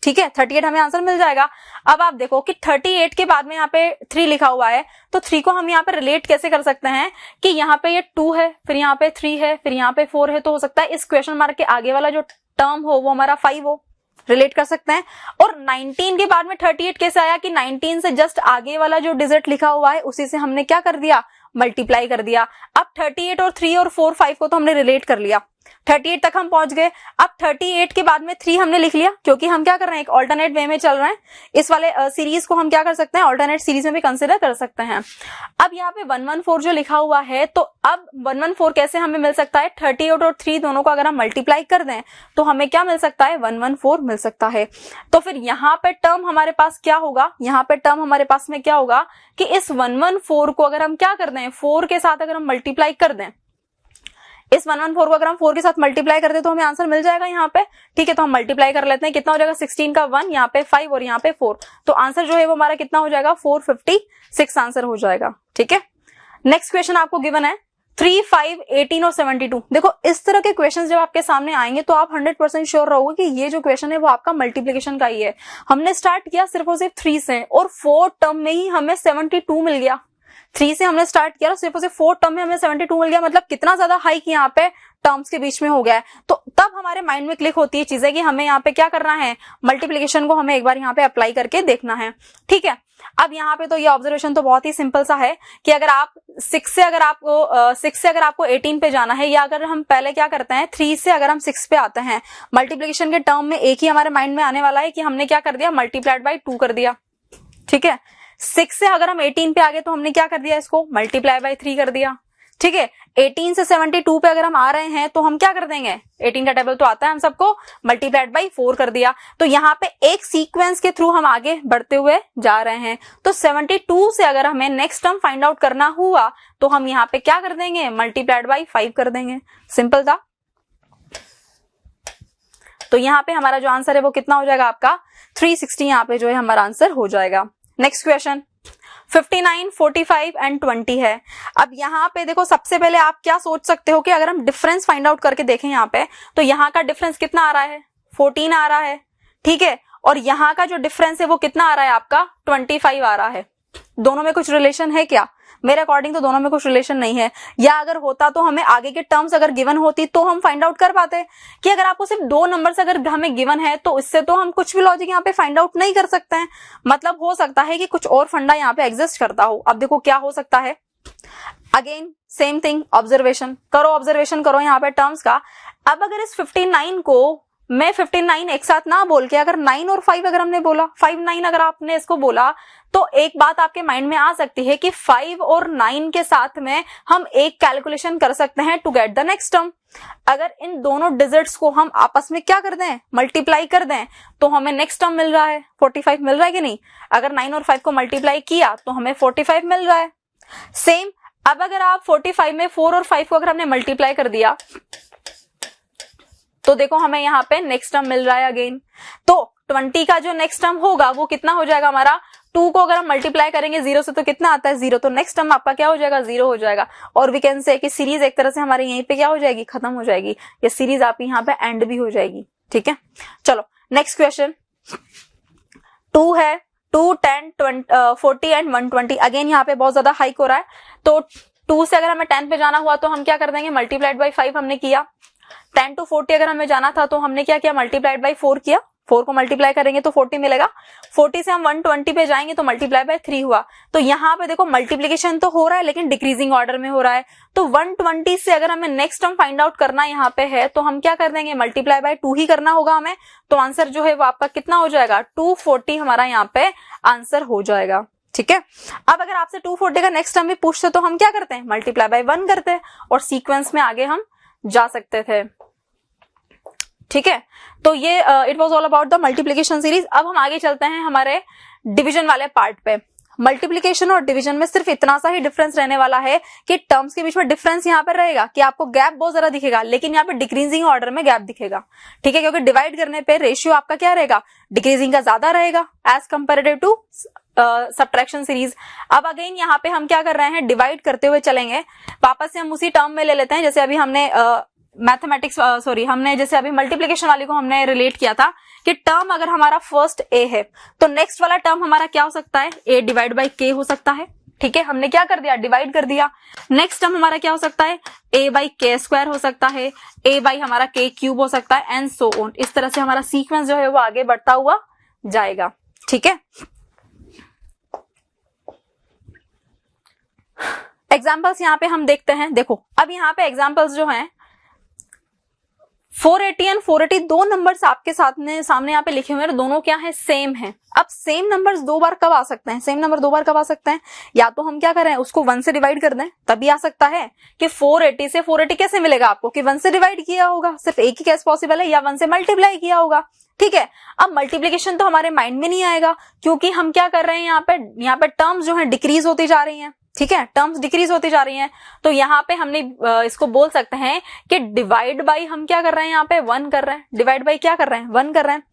ठीक है, 38 हमें आंसर मिल जाएगा। अब आप देखो कि 38 के बाद में यहाँ पे 3 लिखा हुआ है, तो 3 को हम यहाँ पे रिलेट कैसे कर सकते हैं कि यहाँ पे ये 2 है, फिर यहाँ पे 3 है, फिर यहाँ पे 4 है, तो हो सकता है इस क्वेश्चन मार्क के आगे वाला जो टर्म हो वो हमारा 5 हो, रिलेट कर सकते हैं। और 19 के बाद में 38 कैसे आया कि 19 से जस्ट आगे वाला जो डिजिट लिखा हुआ है उसी से हमने क्या कर दिया, मल्टीप्लाई कर दिया। अब 38 और 3 और 4 5 को तो हमने रिलेट कर लिया, 38 तक हम पहुंच गए। अब 38 के बाद में 3 हमने लिख लिया क्योंकि हम क्या कर रहे हैं, एक ऑल्टरनेट वे में चल रहे हैं। इस वाले सीरीज को हम क्या कर सकते हैं, ऑल्टरनेट सीरीज में भी कंसिडर कर सकते हैं। अब यहाँ पे 114 जो लिखा हुआ है, तो अब 114 कैसे हमें मिल सकता है, 38 और 3 दोनों को अगर हम मल्टीप्लाई कर दें तो हमें क्या मिल सकता है, 114 मिल सकता है। तो फिर यहाँ पे टर्म हमारे पास क्या होगा, यहाँ पे टर्म हमारे पास में क्या होगा कि इस 114 को अगर हम क्या कर दें, 4 के साथ अगर हम मल्टीप्लाई कर दें, इस 114 को अगर हम 4 के साथ मल्टीप्लाई करते तो हमें आंसर मिल जाएगा यहाँ पे। ठीक है, तो हम मल्टीप्लाई कर लेते हैं, कितना हो जाएगा, 16 का 1, यहाँ पे 5 और यहाँ पे 4, तो आंसर जो है वो हमारा कितना हो जाएगा, 456 आंसर हो जाएगा। ठीक है, नेक्स्ट क्वेश्चन आपको गिवन है 3 5 18 और 72। देखो इस तरह के क्वेश्चन जब आपके सामने आएंगे तो आप 100% श्योर रहोगे कि ये जो क्वेश्चन है वो आपका मल्टीप्लिकेशन का ही है। हमने स्टार्ट किया सिर्फ और सिर्फ 3 से और 4 टर्म में ही हमें 72 मिल गया। 3 से हमने स्टार्ट किया, सिर्फ और सिर्फ 4 टर्म में हमें 72 मिल गया। मतलब कितना ज्यादा हाइक यहाँ पे टर्म्स के बीच में हो गया है। तो तब हमारे माइंड में क्लिक होती है चीजें कि हमें यहाँ पे क्या करना है, मल्टीप्लिकेशन को हमें एक बार यहाँ पे अप्लाई करके देखना है। ठीक है, अब यहाँ पे तो ये ऑब्जर्वेशन तो बहुत ही सिंपल सा है कि अगर आप 6 से अगर आपको 18 पे जाना है, या अगर हम पहले क्या करते हैं 3 से अगर हम 6 पे आते हैं, मल्टीप्लिकेशन के टर्म में एक ही हमारे माइंड में आने वाला है कि हमने क्या कर दिया, मल्टीप्लाइड बाई 2 कर दिया। ठीक है, 6 से अगर हम 18 पे आ गए तो हमने क्या कर दिया, इसको मल्टीप्लाई बाई 3 कर दिया। ठीक है, 18 से 72 पे अगर हम आ रहे हैं तो हम क्या कर देंगे, 18 का टेबल तो आता है हम सबको, मल्टीप्लाइड बाई 4 कर दिया। तो यहाँ पे एक सीक्वेंस के थ्रू हम आगे बढ़ते हुए जा रहे हैं। तो 72 से अगर हमें नेक्स्ट टर्म फाइंड आउट करना हुआ तो हम यहाँ पे क्या कर देंगे, मल्टीप्लाइड बाई 5 कर देंगे। सिंपल था। तो यहाँ पे हमारा जो आंसर है वो कितना हो जाएगा आपका, 360 यहाँ पे जो है हमारा आंसर हो जाएगा। नेक्स्ट क्वेश्चन 59 45 एंड 20 है। अब यहाँ पे देखो सबसे पहले आप क्या सोच सकते हो कि अगर हम डिफरेंस फाइंड आउट करके देखें यहाँ पे, तो यहाँ का डिफरेंस कितना आ रहा है, 14 आ रहा है। ठीक है, और यहाँ का जो डिफरेंस है वो कितना आ रहा है आपका, 25 आ रहा है। दोनों में कुछ रिलेशन है क्या, मेरे अकॉर्डिंग तो दोनों में कुछ रिलेशन नहीं है। या अगर होता तो हमें आगे के टर्म्स अगर गिवन होती तो हम फाइंड आउट कर पाते कि अगर आपको सिर्फ 2 नंबर्स अगर हमें गिवन है तो इससे तो हम कुछ भी लॉजिक यहाँ पे फाइंड आउट नहीं कर सकते हैं। मतलब हो सकता है कि कुछ और फंडा यहाँ पे एग्जिस्ट करता हो। अब देखो क्या हो सकता है, अगेन सेम थिंग, ऑब्जर्वेशन करो यहाँ पे टर्म्स का। अब अगर इस 59 को मैं 59 एक साथ ना बोल के अगर 9 और 5 अगर हमने बोला 5 9 अगर आपने इसको बोला तो एक बात आपके माइंड में आ सकती है कि 5 और 9 के साथ में हम एक कैलकुलेशन कर सकते हैं to get the next term. अगर इन दोनों डिजिट्स को हम आपस में क्या कर दें, मल्टीप्लाई कर दें, तो हमें नेक्स्ट टर्म मिल रहा है 45 मिल रहा है कि नहीं। अगर 9 और 5 को मल्टीप्लाई किया तो हमें 45 मिल रहा है। सेम अब अगर आप 45 में 4 और 5 को अगर हमने मल्टीप्लाई कर दिया तो देखो हमें यहाँ पे नेक्स्ट टर्म मिल रहा है अगेन। तो 20 का जो नेक्स्ट टर्म होगा वो कितना हो जाएगा हमारा, 2 को अगर हम मल्टीप्लाई करेंगे 0 से तो कितना आता है 0, तो नेक्स्ट टर्म आपका क्या हो जाएगा 0 हो जाएगा। और वी कैन से कि सीरीज एक तरह से हमारे यहीं पे क्या हो जाएगी, खत्म हो जाएगी। ये सीरीज आपकी यहाँ पे एंड भी हो जाएगी। ठीक है, चलो नेक्स्ट क्वेश्चन। 2 है, 2 10 40 एंड 120। अगेन यहाँ पे बहुत ज्यादा हाइक हो रहा है, तो 2 से अगर हमें 10 पे जाना हुआ तो हम क्या कर देंगे, मल्टीप्लाइड बाई 5 हमने किया। 10 to 40 अगर हमें जाना था तो हमने क्या किया, मल्टीप्लाइड बाई 4 किया। 4 को मल्टीप्लाई करेंगे तो 40 मिलेगा। 40 से हम 120 पे जाएंगे तो मल्टीप्लाई बाय 3 हुआ। तो यहाँ पे देखो मल्टीप्लीकेशन तो हो रहा है लेकिन डिक्रीजिंग ऑर्डर में हो रहा है। तो 120 से अगर हमें नेक्स्ट टर्म फाइंड आउट करना यहाँ पे है तो हम क्या कर देंगे, मल्टीप्लाई बाय 2 ही करना होगा हमें। तो आंसर जो है वो आपका कितना हो जाएगा, 240 हमारा यहाँ पे आंसर हो जाएगा। ठीक है, अब अगर आपसे 240 का नेक्स्ट टर्म भी पूछते तो हम क्या करते हैं, मल्टीप्लाई बाय 1 करते हैं और सीक्वेंस में आगे हम जा सकते थे। ठीक है, तो ये it was all about the multiplication series. अब हम आगे चलते हैं हमारे डिवीजन वाले पार्ट पे। मल्टीप्लिकेशन और डिवीजन में सिर्फ इतना सा ही डिफरेंस रहने वाला है कि टर्म्स के बीच में डिफरेंस यहाँ पर रहेगा कि आपको गैप बहुत ज्यादा दिखेगा, लेकिन यहाँ पे डिक्रीजिंग ऑर्डर में गैप दिखेगा। ठीक है, क्योंकि डिवाइड करने पे रेशियो आपका क्या रहेगा, डिक्रीजिंग का ज्यादा रहेगा as comparative to subtraction series. अब अगेन यहाँ पे हम क्या कर रहे हैं, डिवाइड करते हुए चलेंगे। वापस से हम उसी टर्म में ले लेते हैं जैसे अभी हमने मैथमेटिक्स हमने जैसे अभी मल्टीप्लिकेशन वाली को हमने रिलेट किया था कि टर्म अगर हमारा फर्स्ट ए है तो नेक्स्ट वाला टर्म हमारा क्या हो सकता है, ए डिवाइड बाई के हो सकता है। ठीक है, हमने क्या कर दिया, डिवाइड कर दिया। नेक्स्ट टर्म हमारा क्या हो सकता है, ए बाई के स्क्वायर हो सकता है, ए बाई हमारा के क्यूब हो सकता है, एंड सो ऑन। इस तरह से हमारा सीक्वेंस जो है वो आगे बढ़ता हुआ जाएगा। ठीक है, एग्जाम्पल्स यहाँ पे हम देखते हैं। देखो अब यहाँ पे एग्जाम्पल्स जो हैं 480 एंड 480 दो नंबर्स आपके सामने यहाँ पे लिखे हुए हैं, दोनों क्या है, सेम है। अब सेम नंबर्स दो बार कब आ सकते हैं, सेम नंबर दो बार कब आ सकते हैं, या तो हम क्या करें उसको 1 से डिवाइड कर दें तभी आ सकता है कि 480 से 480 कैसे मिलेगा आपको, कि 1 से डिवाइड किया होगा, सिर्फ एक ही केस पॉसिबल है, या 1 से मल्टीप्लाई किया होगा। ठीक है, अब मल्टीप्लीकेशन तो हमारे माइंड में नहीं आएगा क्योंकि हम क्या कर रहे हैं, यहाँ पे टर्म्स जो है डिक्रीज होती जा रही हैं। ठीक है, टर्म्स डिक्रीज होती जा रही हैं, तो यहाँ पे हमने इसको बोल सकते हैं कि डिवाइड बाई हम क्या कर रहे हैं, यहाँ पे 1 कर रहे हैं, डिवाइड बाई क्या कर रहे हैं, 1 कर रहे हैं।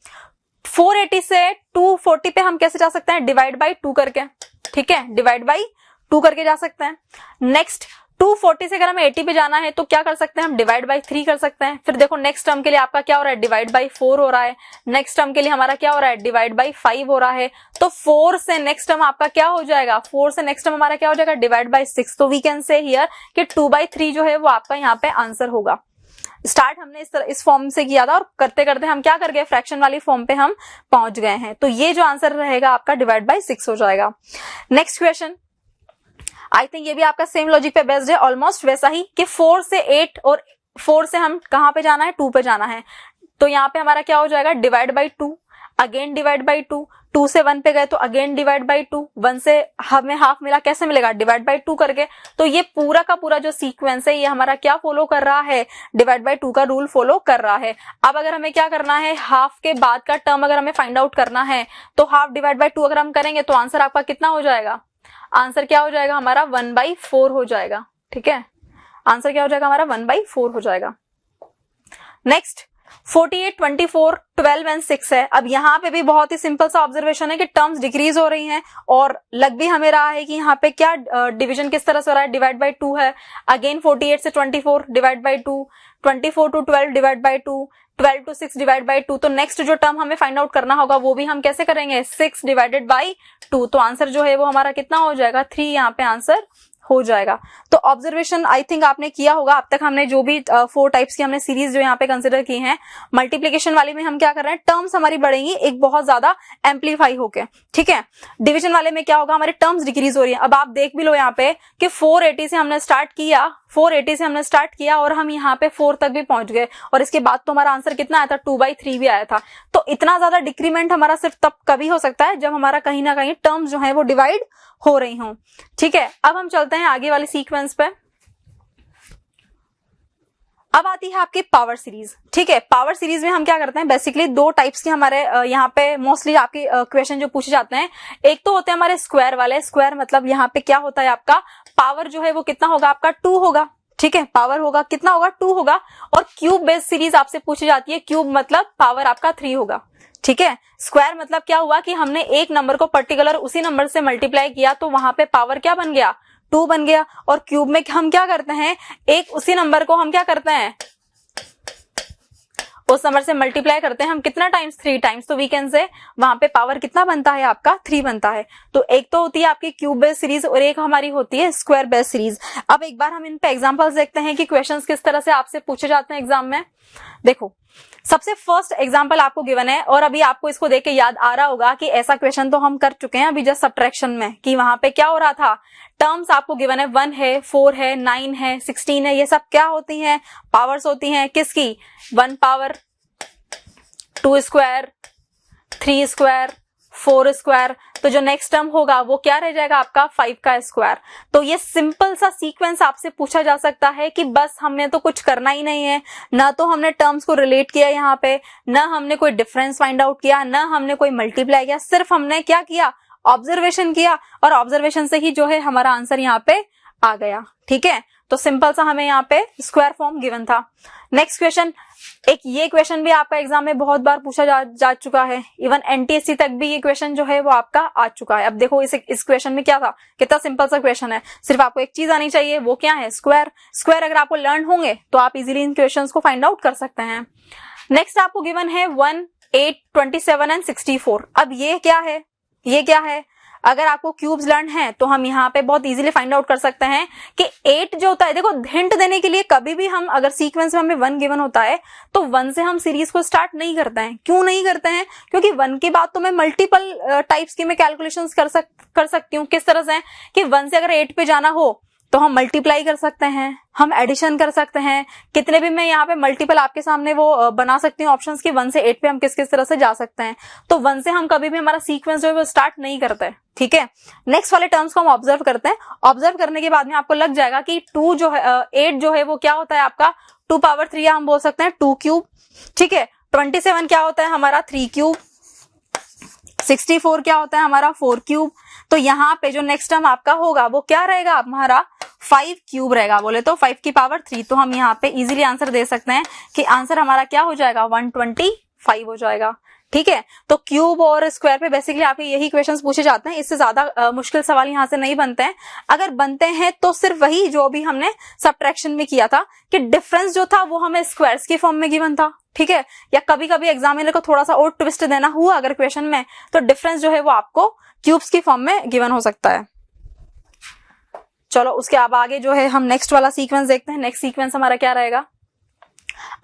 480 से 240 पे हम कैसे जा सकते हैं, डिवाइड बाई 2 करके। ठीक है, डिवाइड बाई 2 करके जा सकते हैं। नेक्स्ट 240 से अगर हमें 80 पे जाना है तो क्या कर सकते हैं हम, डिवाइड बाई 3 कर सकते हैं। फिर देखो नेक्स्ट टर्म के लिए आपका क्या हो रहा है, डिवाइड बाई 4 हो रहा है। नेक्स्ट टर्म के लिए हमारा क्या हो रहा है, डिवाइड बाई 5 हो रहा है। तो 4 से नेक्स्ट टर्म आपका क्या हो जाएगा, 4 से नेक्स्ट टर्म हमारा क्या हो जाएगा, डिवाइड बाई 6। तो वी कैन से हियर कि 2/3 जो है वो आपका यहाँ पे आंसर होगा। स्टार्ट हमने इस फॉर्म से किया था और करते करते हम क्या कर गए, फ्रैक्शन वाली फॉर्म पे हम पहुंच गए हैं। तो ये जो आंसर रहेगा आपका डिवाइड बाई 6 हो जाएगा। नेक्स्ट क्वेश्चन, आई थिंक ये भी आपका सेम लॉजिक पे बेस्ड है, ऑलमोस्ट वैसा ही कि 4 से 8 और 4 से हम कहां पे जाना है, 2 पे जाना है। तो यहाँ पे हमारा क्या हो जाएगा, divide by 2, again divide by 2, 2 से 1 पे गए तो अगेन डिवाइड बाई 2, 1 से हमें हाफ मिला, कैसे मिलेगा, डिवाइड बाई 2 करके। तो ये पूरा का पूरा जो सीक्वेंस है ये हमारा क्या फॉलो कर रहा है, डिवाइड बाई 2 का रूल फॉलो कर रहा है। अब अगर हमें क्या करना है, हाफ के बाद का टर्म अगर हमें फाइंड आउट करना है तो हाफ डिवाइड बाई 2 अगर हम करेंगे तो आंसर आपका कितना हो जाएगा, आंसर क्या हो जाएगा हमारा 1/4 हो जाएगा। ठीक है, आंसर क्या हो जाएगा हमारा 1/4 हो जाएगा। नेक्स्ट 48, 24, 12 एंड 6 है। अब यहाँ पे भी बहुत ही सिंपल सा ऑब्जर्वेशन है कि टर्म्स डिक्रीज हो रही हैं और लग भी हमें रहा है कि यहाँ पे क्या डिवीजन किस तरह से हो रहा है, डिवाइड बाई 2 है। अगेन 48 से 24 divide by 2, 24 to 12 divide by 2, 12 to 6 divide by 2। तो नेक्स्ट जो टर्म हमें फाइंड आउट करना होगा वो भी हम कैसे करेंगे, 6 डिवाइडेड बाई 2। तो आंसर जो है वो हमारा कितना हो जाएगा, 3 यहाँ पे आंसर हो जाएगा। तो ऑब्जर्वेशन आई थिंक आपने किया होगा। अब तक हमने जो भी 4 टाइप्स की हमने सीरीज जो यहाँ पे कंसिडर की हैं, मल्टीप्लिकेशन वाली में हम क्या कर रहे हैं, टर्म्स हमारी बढ़ेंगी एक बहुत ज्यादा एम्पलीफाई होके। ठीक है, डिवीजन वाले में क्या होगा, हमारे टर्म्स डिक्रीज हो रही है। अब आप देख भी लो यहाँ पे कि 480 से हमने स्टार्ट किया, 480 से हमने स्टार्ट किया और हम यहाँ पे 4 तक भी पहुंच गए और इसके बाद तो हमारा आंसर कितना आया था, 2/3 भी आया था। तो इतना ज्यादा डिक्रीमेंट हमारा सिर्फ तब कभी हो सकता है जब हमारा कहीं ना कहीं टर्म्स जो है वो डिवाइड हो रही हों। ठीक है, अब हम चलते हैं आगे वाली सीक्वेंस पे। अब आती है आपकी पावर सीरीज। ठीक है, पावर सीरीज में हम क्या करते हैं, बेसिकली दो टाइप्स के हमारे यहाँ पे मोस्टली आपके क्वेश्चन जो पूछे जाते हैं, एक तो होते हैं हमारे स्क्वायर वाले। स्क्वायर मतलब यहाँ पे क्या होता है, आपका पावर जो है वो कितना होगा, आपका 2 होगा। ठीक है, पावर होगा कितना होगा, 2 होगा। और क्यूब बेस्ड सीरीज आपसे पूछी जाती है, क्यूब मतलब पावर आपका 3 होगा। ठीक है, स्क्वायर मतलब क्या हुआ कि हमने एक नंबर को पर्टिकुलर उसी नंबर से मल्टीप्लाई किया तो वहां पे पावर क्या बन गया, 2 बन गया। और क्यूब में हम क्या करते हैं, एक उसी नंबर को हम क्या करते हैं, उस नंबर से मल्टीप्लाई करते हैं हम कितना टाइम्स, 3 टाइम्स। तो वी कैन से वहां पे पावर कितना बनता है आपका, 3 बनता है। तो एक तो होती है आपकी क्यूब बेस्ड सीरीज और एक हमारी होती है स्क्वायर बेस्ड सीरीज। अब एक बार हम इन पे एग्जांपल्स देखते हैं कि क्वेश्चंस किस तरह से आपसे पूछे जाते हैं एग्जाम में। देखो, सबसे फर्स्ट एग्जांपल आपको गिवन है और अभी आपको इसको देख के याद आ रहा होगा कि ऐसा क्वेश्चन तो हम कर चुके हैं अभी जस्ट सब्ट्रैक्शन में, कि वहां पे क्या हो रहा था, टर्म्स आपको गिवन है, 1 है, 4 है, 9 है, 16 है, ये सब क्या होती हैं, पावर्स होती हैं किसकी, 1 पावर, 2 स्क्वायर, 3 स्क्वायर, 4 स्क्वायर। तो जो नेक्स्ट टर्म होगा वो क्या रह जाएगा आपका, 5 का स्क्वायर। तो ये सिंपल सा सीक्वेंस आपसे पूछा जा सकता है कि बस हमने तो कुछ करना ही नहीं है, ना तो हमने टर्म्स को रिलेट किया यहाँ पे, ना हमने कोई डिफरेंस फाइंड आउट किया, ना हमने कोई मल्टीप्लाई किया, सिर्फ हमने क्या किया, ऑब्जर्वेशन किया और ऑब्जर्वेशन से ही जो है हमारा आंसर यहाँ पे आ गया। ठीक है, तो सिंपल सा हमें यहाँ पे स्क्वायर फॉर्म गिवन था। नेक्स्ट क्वेश्चन, एक ये क्वेश्चन भी आपका एग्जाम में बहुत बार पूछा जा चुका है, इवन एनटीएससी तक भी ये क्वेश्चन जो है वो आपका आ चुका है। अब देखो इस क्वेश्चन में क्या था, कितना सिंपल सा क्वेश्चन है, सिर्फ आपको एक चीज आनी चाहिए, वो क्या है, स्क्वायर। स्क्वायर अगर आपको लर्न होंगे तो आप इजीली इन क्वेश्चंस को फाइंड आउट कर सकते हैं। नेक्स्ट आपको गिवन है 1, 8, 27 एंड 64। अब ये क्या है, ये क्या है, अगर आपको क्यूब्स लर्न है तो हम यहाँ पे बहुत इजीली फाइंड आउट कर सकते हैं कि 8 जो होता है, देखो हिंट देने के लिए कभी भी हम अगर सीक्वेंस में हमें 1 गिवन होता है तो 1 से हम सीरीज को स्टार्ट नहीं करते हैं। क्यों नहीं करते हैं, क्योंकि 1 के बाद तो मैं मल्टीपल टाइप्स की मैं कैलकुलेशंस कर सकती हूँ। किस तरह से, कि 1 से अगर 8 पे जाना हो तो हम मल्टीप्लाई कर सकते हैं, हम एडिशन कर सकते हैं, कितने भी मैं यहाँ पे मल्टीपल आपके सामने वो बना सकती हूँ ऑप्शंस की 1 से 8 पे हम किस किस तरह से जा सकते हैं। तो 1 से हम कभी भी हमारा सीक्वेंस जो है वो स्टार्ट नहीं करते। ठीक है, नेक्स्ट वाले टर्म्स को हम ऑब्जर्व करते हैं। ऑब्जर्व करने के बाद में आपको लग जाएगा कि 2 जो है 8 जो है वो क्या होता है आपका 2 पावर 3, या हम बोल सकते हैं 2 क्यूब। ठीक है, 27 क्या होता है हमारा 3 क्यूब, 64 क्या होता है हमारा 4 क्यूब। तो यहाँ पे जो नेक्स्ट टर्म आपका होगा वो क्या रहेगा, हमारा 5 क्यूब रहेगा। बोले तो 5 की पावर 3। तो हम यहाँ पे इजीली आंसर दे सकते हैं कि आंसर हमारा क्या हो जाएगा, 125 हो जाएगा। ठीक है, तो क्यूब और स्क्वायर पे बेसिकली आपके यही क्वेश्चंस पूछे जाते हैं, इससे ज्यादा मुश्किल सवाल यहाँ से नहीं बनते हैं। अगर बनते हैं तो सिर्फ वही जो भी हमने सब्ट्रैक्शन में किया था कि डिफरेंस जो था वो हमें स्क्वायर्स की फॉर्म में गिवन था। ठीक है, या कभी कभी एग्जामिनर को थोड़ा सा और ट्विस्ट देना हुआ अगर क्वेश्चन में, तो डिफरेंस जो है वो आपको क्यूब्स की फॉर्म में गिवन हो सकता है। चलो उसके अब आगे जो है हम नेक्स्ट वाला सीक्वेंस देखते हैं। नेक्स्ट सीक्वेंस हमारा क्या रहेगा,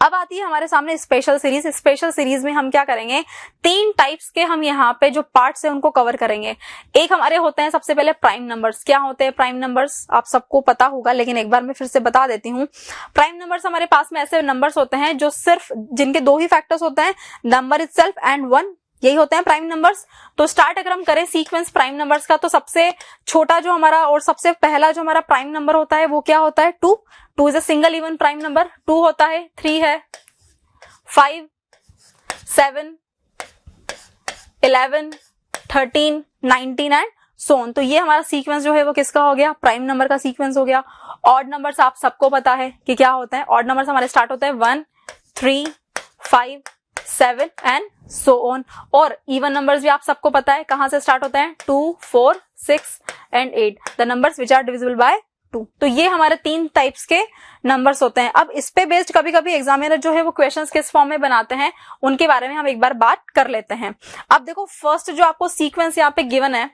अब आती है हमारे सामने स्पेशल सीरीज। स्पेशल सीरीज में हम क्या करेंगे, 3 टाइप्स के हम यहाँ पे जो पार्ट्स है उनको कवर करेंगे। एक हमारे होते हैं सबसे पहले प्राइम नंबर्स। क्या होते हैं प्राइम नंबर्स, आप सबको पता होगा लेकिन एक बार मैं फिर से बता देती हूँ। प्राइम नंबर्स हमारे पास में ऐसे नंबर्स होते हैं जो सिर्फ जिनके 2 ही फैक्टर्स होते हैं, नंबर इटसेल्फ एंड 1, यही होते हैं प्राइम नंबर्स। तो स्टार्ट अगर हम करें सीक्वेंस प्राइम नंबर्स का, तो सबसे छोटा जो हमारा और सबसे पहला जो हमारा प्राइम नंबर होता है वो क्या होता है, 2। 2 is a single even prime number. 2 होता है, 3 है, 5, 7, 11, 13, 19 एंड सो ऑन। तो ये हमारा सीक्वेंस जो है वो किसका हो गया, प्राइम नंबर का सीक्वेंस हो गया। ऑड नंबर्स आप सबको पता है कि क्या होते हैं। ऑड नंबर्स हमारे स्टार्ट होते हैं 1, 3, 5, 7 एंड सो ऑन। और इवन नंबर्स भी आप सबको पता है कहां से स्टार्ट होते हैं, 2, 4, 6 and 8, the numbers which are divisible by 2। तो ये हमारे 3 टाइप्स के नंबर्स होते हैं। अब इस पे बेस्ड कभी कभी एग्जामिनर जो है वो क्वेश्चंस किस फॉर्म में बनाते हैं उनके बारे में हम एक बार बात कर लेते हैं। अब देखो फर्स्ट जो आपको सीक्वेंस यहाँ पे गिवन है,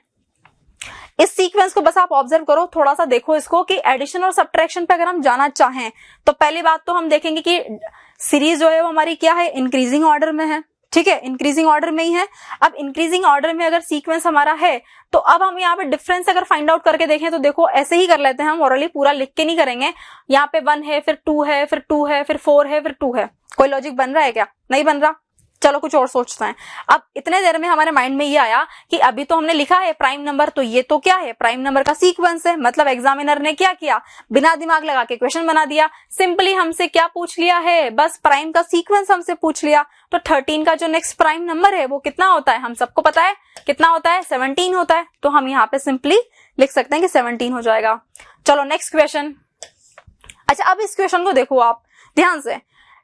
इस सीक्वेंस को बस आप ऑब्जर्व करो, थोड़ा सा देखो इसको कि एडिशन और सब्ट्रैक्शन पे अगर हम जाना चाहें तो पहली बात तो हम देखेंगे कि सीरीज जो है वो हमारी क्या है, इंक्रीजिंग ऑर्डर में है। ठीक है, इंक्रीजिंग ऑर्डर में ही है। अब इंक्रीजिंग ऑर्डर में अगर सीक्वेंस हमारा है तो अब हम यहाँ पे डिफरेंस अगर फाइंड आउट करके देखें तो देखो ऐसे ही कर लेते हैं हम, ओरली पूरा लिख के नहीं करेंगे। यहाँ पे 1 है, फिर 2 है, फिर 2 है, फिर 4 है, फिर 2 है। कोई लॉजिक बन रहा है क्या? नहीं बन रहा। चलो कुछ और सोचते हैं। अब इतने देर में हमारे माइंड में ये आया कि अभी तो हमने लिखा है प्राइम नंबर, तो ये तो क्या है? प्राइम नंबर का सीक्वेंस है। मतलब एग्जामिनर ने क्या किया? बिना दिमाग लगा के क्वेश्चन बना दिया। सिंपली हमसे क्या पूछ लिया है? बस प्राइम का सीक्वेंस हमसे पूछ लिया। तो 13 का जो नेक्स्ट प्राइम नंबर है वो कितना होता है? हम सबको पता है कितना होता है? 17 होता है। तो हम यहाँ पे सिंपली लिख सकते हैं कि 17 हो जाएगा। चलो नेक्स्ट क्वेश्चन। अच्छा, अब इस क्वेश्चन को देखो आप ध्यान से।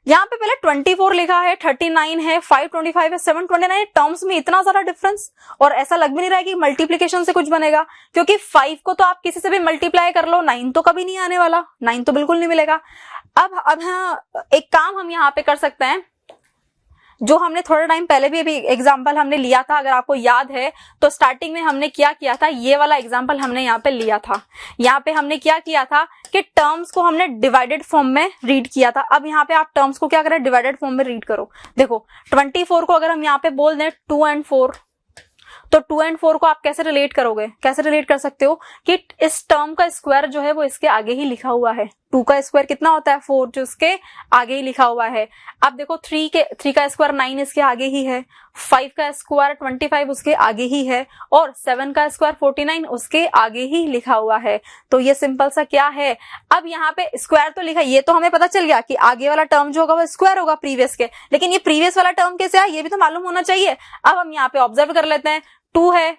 यहाँ पे पहले 24 लिखा है, 39 है, 525 है, 729। टर्म्स में इतना सारा डिफरेंस, और ऐसा लग भी नहीं रहा है कि मल्टीप्लिकेशन से कुछ बनेगा, क्योंकि 5 को तो आप किसी से भी मल्टीप्लाई कर लो, 9 तो कभी नहीं आने वाला, 9 तो बिल्कुल नहीं मिलेगा। अब हाँ, एक काम हम यहाँ पे कर सकते हैं, जो हमने थोड़ा टाइम पहले भी अभी एग्जाम्पल हमने लिया था, अगर आपको याद है तो स्टार्टिंग में हमने क्या किया था, ये वाला एग्जाम्पल हमने यहाँ पे लिया था। यहाँ पे हमने क्या किया था कि टर्म्स को हमने डिवाइडेड फॉर्म में रीड किया था। अब यहाँ पे आप टर्म्स को क्या करें? डिवाइडेड फॉर्म में रीड करो। देखो 24 को अगर हम यहाँ पे बोल दें 2 and 4, तो 2 and 4 को आप कैसे रिलेट करोगे? कैसे रिलेट कर सकते हो कि इस टर्म का स्क्वायर जो है वो इसके आगे ही लिखा हुआ है। 2 का स्क्वायर कितना होता है? 4, जो इसके आगे ही लिखा हुआ है। अब देखो 3 का स्क्वायर 9 इसके आगे ही है, 5 का स्क्वायर 25 उसके आगे ही है, और 7 का स्क्वायर 49 उसके आगे ही लिखा हुआ है। तो ये सिंपल सा क्या है? अब यहाँ पे स्क्वायर तो लिखा, ये तो हमें पता चल गया कि आगे वाला टर्म जो होगा वो स्क्वायर होगा प्रीवियस के, लेकिन ये प्रीवियस वाला टर्म कैसे आया ये भी तो मालूम होना चाहिए। अब हम यहाँ पे ऑब्जर्व कर लेते हैं, 2 है,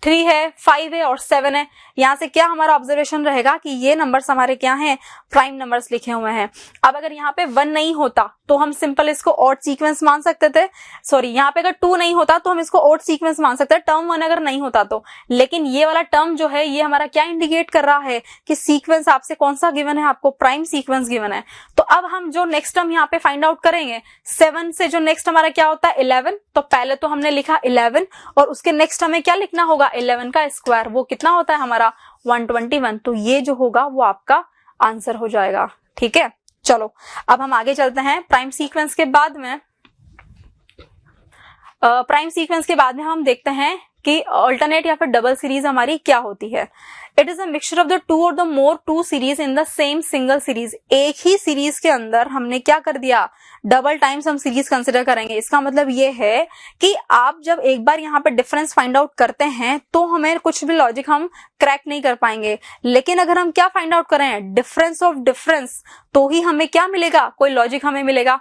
3 है, 5 है और 7 है। यहां से क्या हमारा ऑब्जर्वेशन रहेगा कि ये नंबर्स हमारे क्या हैं? प्राइम नंबर्स लिखे हुए हैं। अब अगर यहाँ पे 1 नहीं होता तो हम सिंपल इसको ऑड सीक्वेंस मान सकते थे। सॉरी, यहाँ पे अगर 2 नहीं होता तो हम इसको ऑड सीक्वेंस मान सकते हैं, टर्म 1 अगर नहीं होता तो। लेकिन ये वाला टर्म जो है ये हमारा क्या इंडिकेट कर रहा है कि सीक्वेंस आपसे कौन सा गिवन है? आपको प्राइम सीक्वेंस गिवन है। तो अब हम जो नेक्स्ट टर्म यहाँ पे फाइंड आउट करेंगे, 7 से जो नेक्स्ट हमारा क्या होता है? 11। तो पहले तो हमने लिखा 11 और उसके नेक्स्ट हमें क्या लिखना होगा? 11 का स्क्वायर, वो कितना होता है हमारा? 121। तो ये जो होगा वो आपका आंसर हो जाएगा। ठीक है, चलो अब हम आगे चलते हैं। प्राइम सीक्वेंस के बाद में हम देखते हैं कि अल्टरनेट या फिर डबल सीरीज हमारी क्या होती है। It is a mixture of the 2 और the more 2 series in the same single series. एक ही सीरीज के अंदर हमने क्या कर दिया? डबल टाइम्स हम सीरीज कंसिडर करेंगे। इसका मतलब ये है कि आप जब एक बार यहाँ पे डिफरेंस फाइंड आउट करते हैं तो हमें कुछ भी लॉजिक हम क्रैक नहीं कर पाएंगे, लेकिन अगर हम क्या फाइंड आउट करें? डिफरेंस ऑफ डिफरेंस, तो ही हमें क्या मिलेगा? कोई लॉजिक हमें मिलेगा।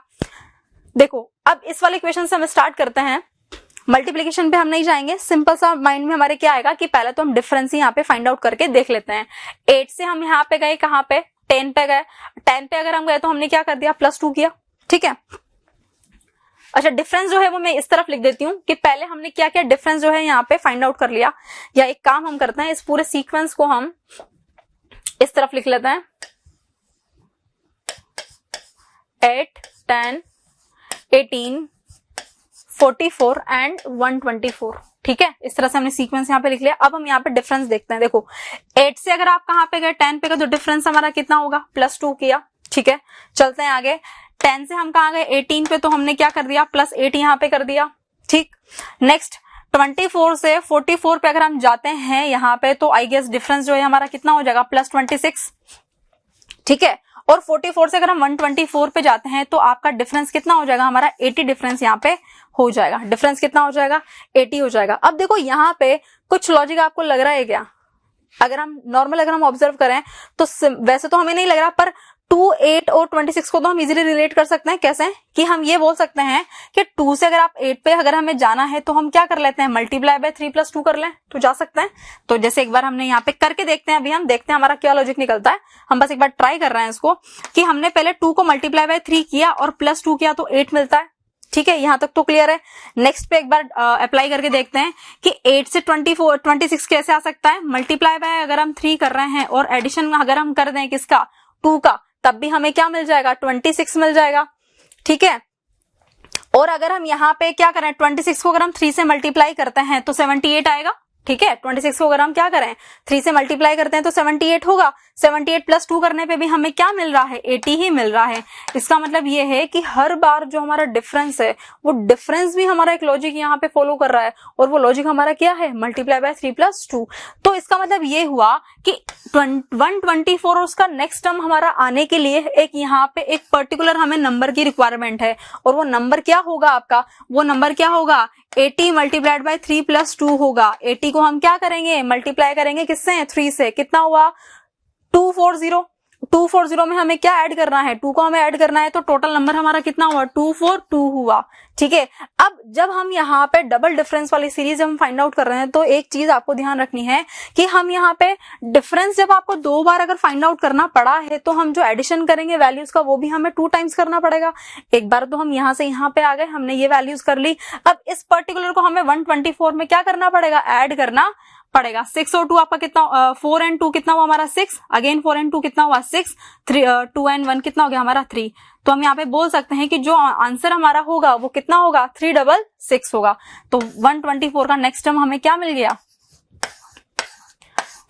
देखो अब इस वाले क्वेश्चन से हम स्टार्ट करते हैं। मल्टीप्लीकेशन पे हम नहीं जाएंगे, सिंपल सा माइंड में हमारे क्या आएगा कि पहले तो हम डिफरेंस ही यहाँ पे फाइंड आउट करके देख लेते हैं। 8 से हम यहाँ पे गए, कहाँ पे? 10 पे गए। 10 पे अगर हम गए तो हमने क्या कर दिया? +2 किया। ठीक है, अच्छा डिफरेंस जो है वो मैं इस तरफ लिख देती हूँ कि पहले हमने क्या किया? डिफरेंस जो है यहाँ पे फाइंड आउट कर लिया। या एक काम हम करते हैं, इस पूरे सीक्वेंस को हम इस तरफ लिख लेते हैं, 8, 10, 18, 44 एंड 124। ठीक है, इस तरह से हमने सीक्वेंस यहाँ पे लिख लिया। अब हम यहाँ पे डिफरेंस देखते हैं। देखो 8 से अगर आप कहाँ पे गए? 10 पे गए, तो डिफरेंस हमारा कितना होगा? +2 किया। ठीक है, चलते हैं आगे। 10 से हम कहाँ गए? 18 पे, तो हमने क्या कर दिया? +8 यहाँ पे कर दिया। ठीक, नेक्स्ट 24 से 44 पे अगर हम जाते हैं यहाँ पे, तो आई गेस डिफरेंस जो है हमारा कितना हो जाएगा? +26। ठीक है, और 44 से अगर हम 124 पे जाते हैं तो आपका डिफरेंस कितना हो जाएगा? हमारा 80 डिफरेंस यहाँ पे हो जाएगा। डिफरेंस कितना हो जाएगा? 80 हो जाएगा। अब देखो यहाँ पे कुछ लॉजिक आपको लग रहा है क्या? अगर हम ऑब्जर्व करें तो वैसे तो हमें नहीं लग रहा, पर 2, 8 और 26 को तो हम इजीली रिलेट कर सकते हैं। कैसे? कि हम ये बोल सकते हैं कि 2 से अगर आप 8 पे अगर हमें जाना है तो हम क्या कर लेते हैं? मल्टीप्लाई बाय 3 + 2 कर लें तो जा सकते हैं। तो जैसे एक बार हमने यहाँ पे करके देखते हैं, अभी हम देखते हैं हमारा क्या लॉजिक निकलता है। हम बस एक बार ट्राई कर रहे हैं इसको कि हमने पहले 2 को मल्टीप्लाई बाय 3 किया और +2 किया तो 8 मिलता है। ठीक है, यहां तक तो क्लियर है। नेक्स्ट पे एक बार अप्लाई करके देखते हैं कि 8 से 26 कैसे आ सकता है? मल्टीप्लाई बाय अगर हम 3 कर रहे हैं और एडिशन अगर हम कर दें किसका? 2 का, तब भी हमें क्या मिल जाएगा? 26 मिल जाएगा। ठीक है, और अगर हम यहाँ पे क्या करें? 26 को अगर हम 3 से मल्टीप्लाई करते हैं तो 78 आएगा। ठीक है। 26 को अगर हम क्या करें 3 से मल्टीप्लाई करते हैं तो 78 होगा। 78 प्लस 2 करने पे भी हमें क्या मिल रहा है 80 ही मिल रहा है। इसका मतलब ये है कि हर बार जो हमारा डिफरेंस है वो डिफरेंस भी हमारा एक लॉजिक यहाँ पे फॉलो कर रहा है और वो लॉजिक हमारा क्या है मल्टीप्लाई बाय 3 प्लस 2। तो इसका मतलब ये हुआ कि 124 और उसका नेक्स्ट टर्म हमारा आने के लिए एक यहाँ पे एक पर्टिकुलर हमें नंबर की रिक्वायरमेंट है और वो नंबर क्या होगा आपका, वो नंबर क्या होगा 80 मल्टीप्लाइड बाय 3 प्लस 2 होगा। 80 को हम क्या करेंगे मल्टीप्लाई करेंगे किससे 3 से, कितना हुआ 240। 240 में हमें क्या ऐड करना है 2 को हमें ऐड करना है तो टोटल नंबर हमारा कितना हुआ 242 हुआ। ठीक है। अब जब हम यहाँ पे डबल डिफरेंस वाली सीरीज हम फाइंड आउट कर रहे हैं तो एक चीज आपको ध्यान रखनी है कि हम यहाँ पे डिफरेंस जब आपको 2 बार अगर फाइंड आउट करना पड़ा है तो हम जो एडिशन करेंगे वैल्यूज का वो भी हमें 2 टाइम्स करना पड़ेगा। एक बार तो हम यहाँ से यहाँ पे आ गए, हमने ये वैल्यूज कर ली। अब इस पर्टिकुलर को हमें 124 में क्या करना पड़ेगा ऐड करना पड़ेगा। 6 और 2 आपका कितना 4 एंड 2 कितना हुआ हमारा 6, अगेन 4 एंड 2 कितना हुआ 6, 2 एंड 1 कितना हो गया हमारा 3। तो हम यहाँ पे बोल सकते हैं कि जो आंसर हमारा होगा वो कितना होगा 366 होगा। तो 124 का नेक्स्ट टर्म हमें क्या मिल गया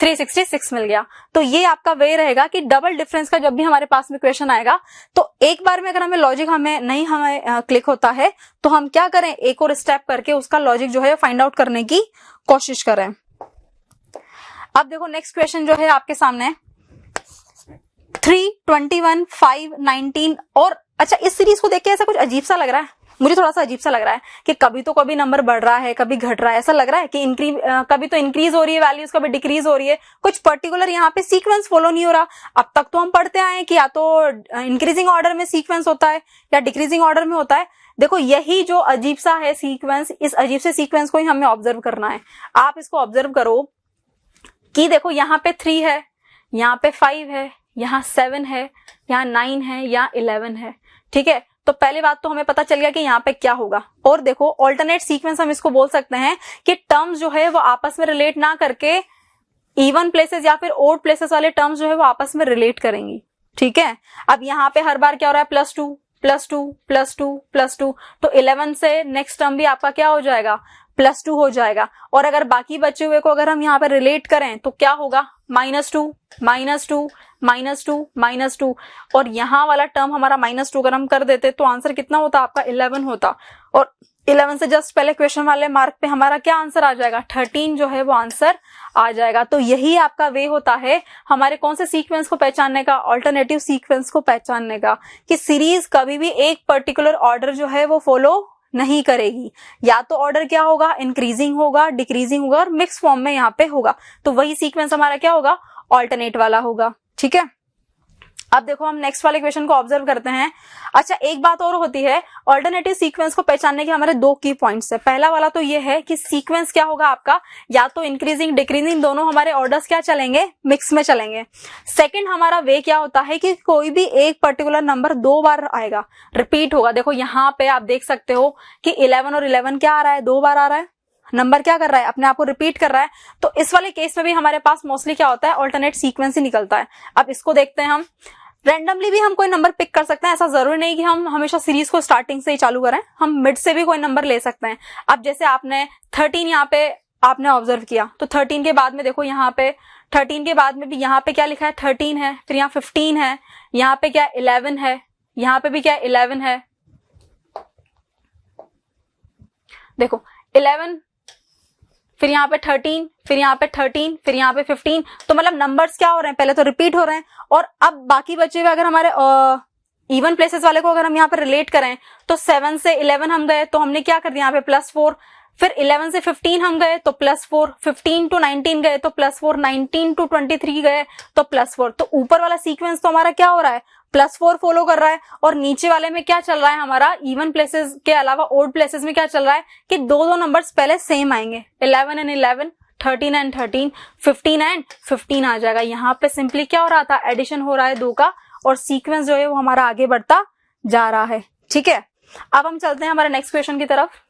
366 मिल गया। तो ये आपका वे रहेगा कि डबल डिफरेंस का जब भी हमारे पास में क्वेश्चन आएगा तो एक बार में अगर हमें लॉजिक हमें क्लिक होता है तो हम क्या करें एक और स्टेप करके उसका लॉजिक जो है फाइंड आउट करने की कोशिश करें। अब देखो नेक्स्ट क्वेश्चन जो है आपके सामने 3, 21, 5, 19 और अच्छा इस सीरीज को देख के ऐसा कुछ अजीब सा लग रहा है, मुझे थोड़ा सा अजीब सा लग रहा है कि कभी तो कभी नंबर बढ़ रहा है कभी घट रहा है। ऐसा लग रहा है कि कभी तो इंक्रीज हो रही है वैल्यूज कभी डिक्रीज हो रही है, कुछ पर्टिकुलर यहाँ पे सीक्वेंस फॉलो नहीं हो रहा। अब तक तो हम पढ़ते आए हैं कि या तो इंक्रीजिंग ऑर्डर में सीक्वेंस होता है या डिक्रीजिंग ऑर्डर में होता है। देखो यही जो अजीब सा है सीक्वेंस, इस अजीब से सीक्वेंस को ही हमें ऑब्जर्व करना है। आप इसको ऑब्जर्व करो कि देखो यहाँ पे 3 है, यहाँ पे 5 है, यहाँ 7 है, यहाँ 9 है, यहाँ 11 है। ठीक है। तो पहली बात तो हमें पता चल गया कि यहाँ पे क्या होगा। और देखो ऑल्टरनेट सीक्वेंस हम इसको बोल सकते हैं कि टर्म्स जो है वो आपस में रिलेट ना करके इवन प्लेसेस या फिर ओड प्लेसेस वाले टर्म्स जो है वो आपस में रिलेट करेंगी। ठीक है। अब यहाँ पे हर बार क्या हो रहा है +2 +2 +2 +2, तो 11 से नेक्स्ट टर्म भी आपका क्या हो जाएगा +2 हो जाएगा। और अगर बाकी बचे हुए को अगर हम यहाँ पे रिलेट करें तो क्या होगा -2 -2 -2 -2, और यहाँ वाला टर्म हमारा -2 अगर हम कर देते तो आंसर कितना होता आपका 11 होता। और 11 से जस्ट पहले क्वेश्चन वाले मार्क पे हमारा क्या आंसर आ जाएगा 13 जो है वो आंसर आ जाएगा। तो यही आपका वे होता है हमारे कौन से सीक्वेंस को पहचानने का, ऑल्टरनेटिव सीक्वेंस को पहचानने का, कि सीरीज कभी भी एक पर्टिकुलर ऑर्डर जो है वो फॉलो नहीं करेगी। या तो ऑर्डर क्या होगा इंक्रीजिंग होगा, डिक्रीजिंग होगा और मिक्स फॉर्म में यहाँ पे होगा। तो वही सीक्वेंस हमारा क्या होगा ऑल्टरनेट वाला होगा। ठीक है। अब देखो हम नेक्स्ट वाले क्वेश्चन को ऑब्जर्व करते हैं। अच्छा एक बात और होती है, ऑल्टरनेटिव सीक्वेंस को पहचानने के हमारे 2 की पॉइंट्स है। पहला वाला तो ये है कि सीक्वेंस क्या होगा आपका या तो इंक्रीजिंग डिक्रीजिंग दोनों हमारे ऑर्डर्स क्या चलेंगे मिक्स में चलेंगे। सेकंड हमारा वे क्या होता है कि कोई भी एक पर्टिकुलर नंबर 2 बार आएगा, रिपीट होगा। देखो यहाँ पे आप देख सकते हो कि 11 और 11 क्या आ रहा है 2 बार आ रहा है, नंबर क्या कर रहा है अपने आप को रिपीट कर रहा है। तो इस वाले केस में भी हमारे पास मोस्टली क्या होता है ऑल्टरनेट सीक्वेंस ही निकलता है। अब इसको देखते हैं हम, रैंडमली भी हम कोई नंबर पिक कर सकते हैं, ऐसा जरूरी नहीं कि हम हमेशा सीरीज को स्टार्टिंग से ही चालू करें, हम मिड से भी कोई नंबर ले सकते हैं। अब जैसे आपने 13 यहाँ पे आपने ऑब्जर्व किया तो 13 के बाद में देखो यहाँ पे 13 के बाद में भी यहाँ पे क्या लिखा है 13 है, फिर यहाँ 15 है, यहाँ पे क्या 11 है, यहाँ पे भी क्या 11 है। देखो 11 फिर यहाँ पे 13 फिर यहाँ पे 13 फिर यहाँ पे 15, तो मतलब नंबर्स क्या हो रहे हैं पहले तो रिपीट हो रहे हैं। और अब बाकी बचे हुए अगर हमारे इवन प्लेसेस वाले को अगर हम यहाँ पे रिलेट करें तो 7 से 11 हम गए तो हमने क्या कर दिया यहाँ पे +4, फिर 11 से 15 हम गए तो +4, 15 to 19 गए तो +4, 19 to 23 गए तो +4। तो ऊपर वाला सीक्वेंस तो हमारा क्या हो रहा है +4 फॉलो कर रहा है, और नीचे वाले में क्या चल रहा है हमारा इवन प्लेसेस के अलावा ओड प्लेसेस में क्या चल रहा है कि 2 नंबर्स पहले सेम आएंगे, 11 and 11, 13 and 13, 15 and 15 आ जाएगा। यहाँ पे सिंपली क्या हो रहा था एडिशन हो रहा है 2 का, और सीक्वेंस जो है वो हमारा आगे बढ़ता जा रहा है। ठीक है। अब हम चलते हैं हमारे नेक्स्ट क्वेश्चन की तरफ।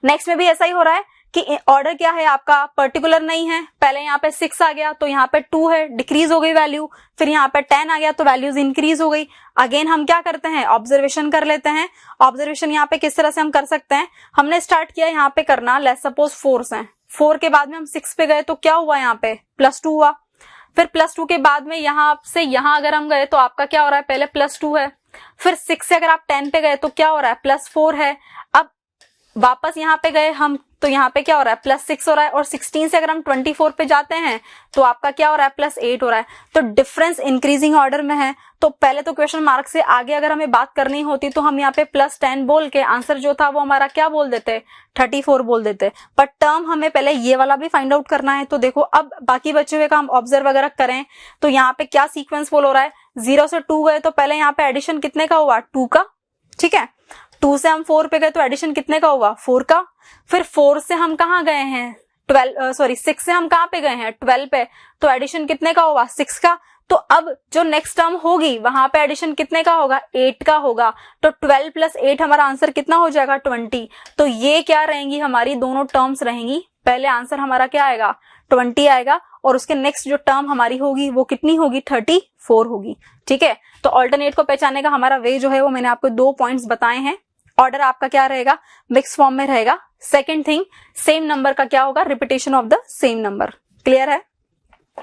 नेक्स्ट में भी ऐसा ही हो रहा है कि ऑर्डर क्या है आपका, पर्टिकुलर नहीं है। पहले यहाँ पे 6 आ गया तो यहाँ पे 2 है, डिक्रीज हो गई वैल्यू। फिर यहाँ पे 10 आ गया तो वैल्यूज इंक्रीज हो गई। अगेन हम क्या करते हैं, ऑब्जर्वेशन कर लेते हैं। ऑब्जर्वेशन यहाँ पे किस तरह से हम कर सकते हैं, हमने स्टार्ट किया यहाँ पे करना, लेट्स सपोज 4 है, 4 के बाद में हम 6 पे गए तो क्या हुआ, यहाँ पे +2 हुआ। फिर +2 के बाद में यहाँ से यहाँ अगर हम गए तो आपका क्या हो रहा है, पहले +2 है। फिर 6 से अगर आप 10 पे गए तो क्या हो रहा है, +4 है। अब वापस यहाँ पे गए हम तो यहाँ पे क्या हो रहा है, +6 हो रहा है। और 16 से अगर हम 24 पे जाते हैं तो आपका क्या हो रहा है, +8 हो रहा है। तो डिफरेंस इंक्रीजिंग ऑर्डर में है। तो पहले तो क्वेश्चन मार्क से आगे अगर हमें बात करनी होती तो हम यहाँ पे +10 बोल के आंसर जो था वो हमारा क्या बोल देते, 34 बोल देते। पर टर्म हमें पहले ये वाला भी फाइंड आउट करना है। तो देखो अब बाकी बचे हुए का हम ऑब्जर्व वगैरह करें तो यहाँ पे क्या सीक्वेंस फॉलो हो रहा है, 0 से 2 गए तो पहले यहाँ पे एडिशन कितने का हुआ, 2 का, ठीक है। 2 से हम 4 पे गए तो एडिशन कितने का हुआ, 4 का। फिर 4 से हम कहाँ गए हैं, 6 से हम कहाँ पे गए हैं, 12 पे, तो एडिशन कितने का हुआ, 6 का। तो अब जो नेक्स्ट टर्म होगी वहां पे एडिशन कितने का होगा, 8 का होगा। तो 12 + 8 हमारा आंसर कितना हो जाएगा, 20। तो ये क्या रहेंगी, हमारी दोनों टर्म्स रहेंगी। पहले आंसर हमारा क्या आएगा, 20 आएगा, और उसके नेक्स्ट जो टर्म हमारी होगी वो कितनी होगी, 34 होगी, ठीक है। तो ऑल्टरनेट को पहचानने का हमारा वे जो है वो मैंने आपको 2 पॉइंट्स बताए हैं। ऑर्डर आपका क्या रहेगा, मिक्स फॉर्म में रहेगा। सेकंड थिंग, सेम नंबर का क्या होगा, repetition of the same number. Clear है।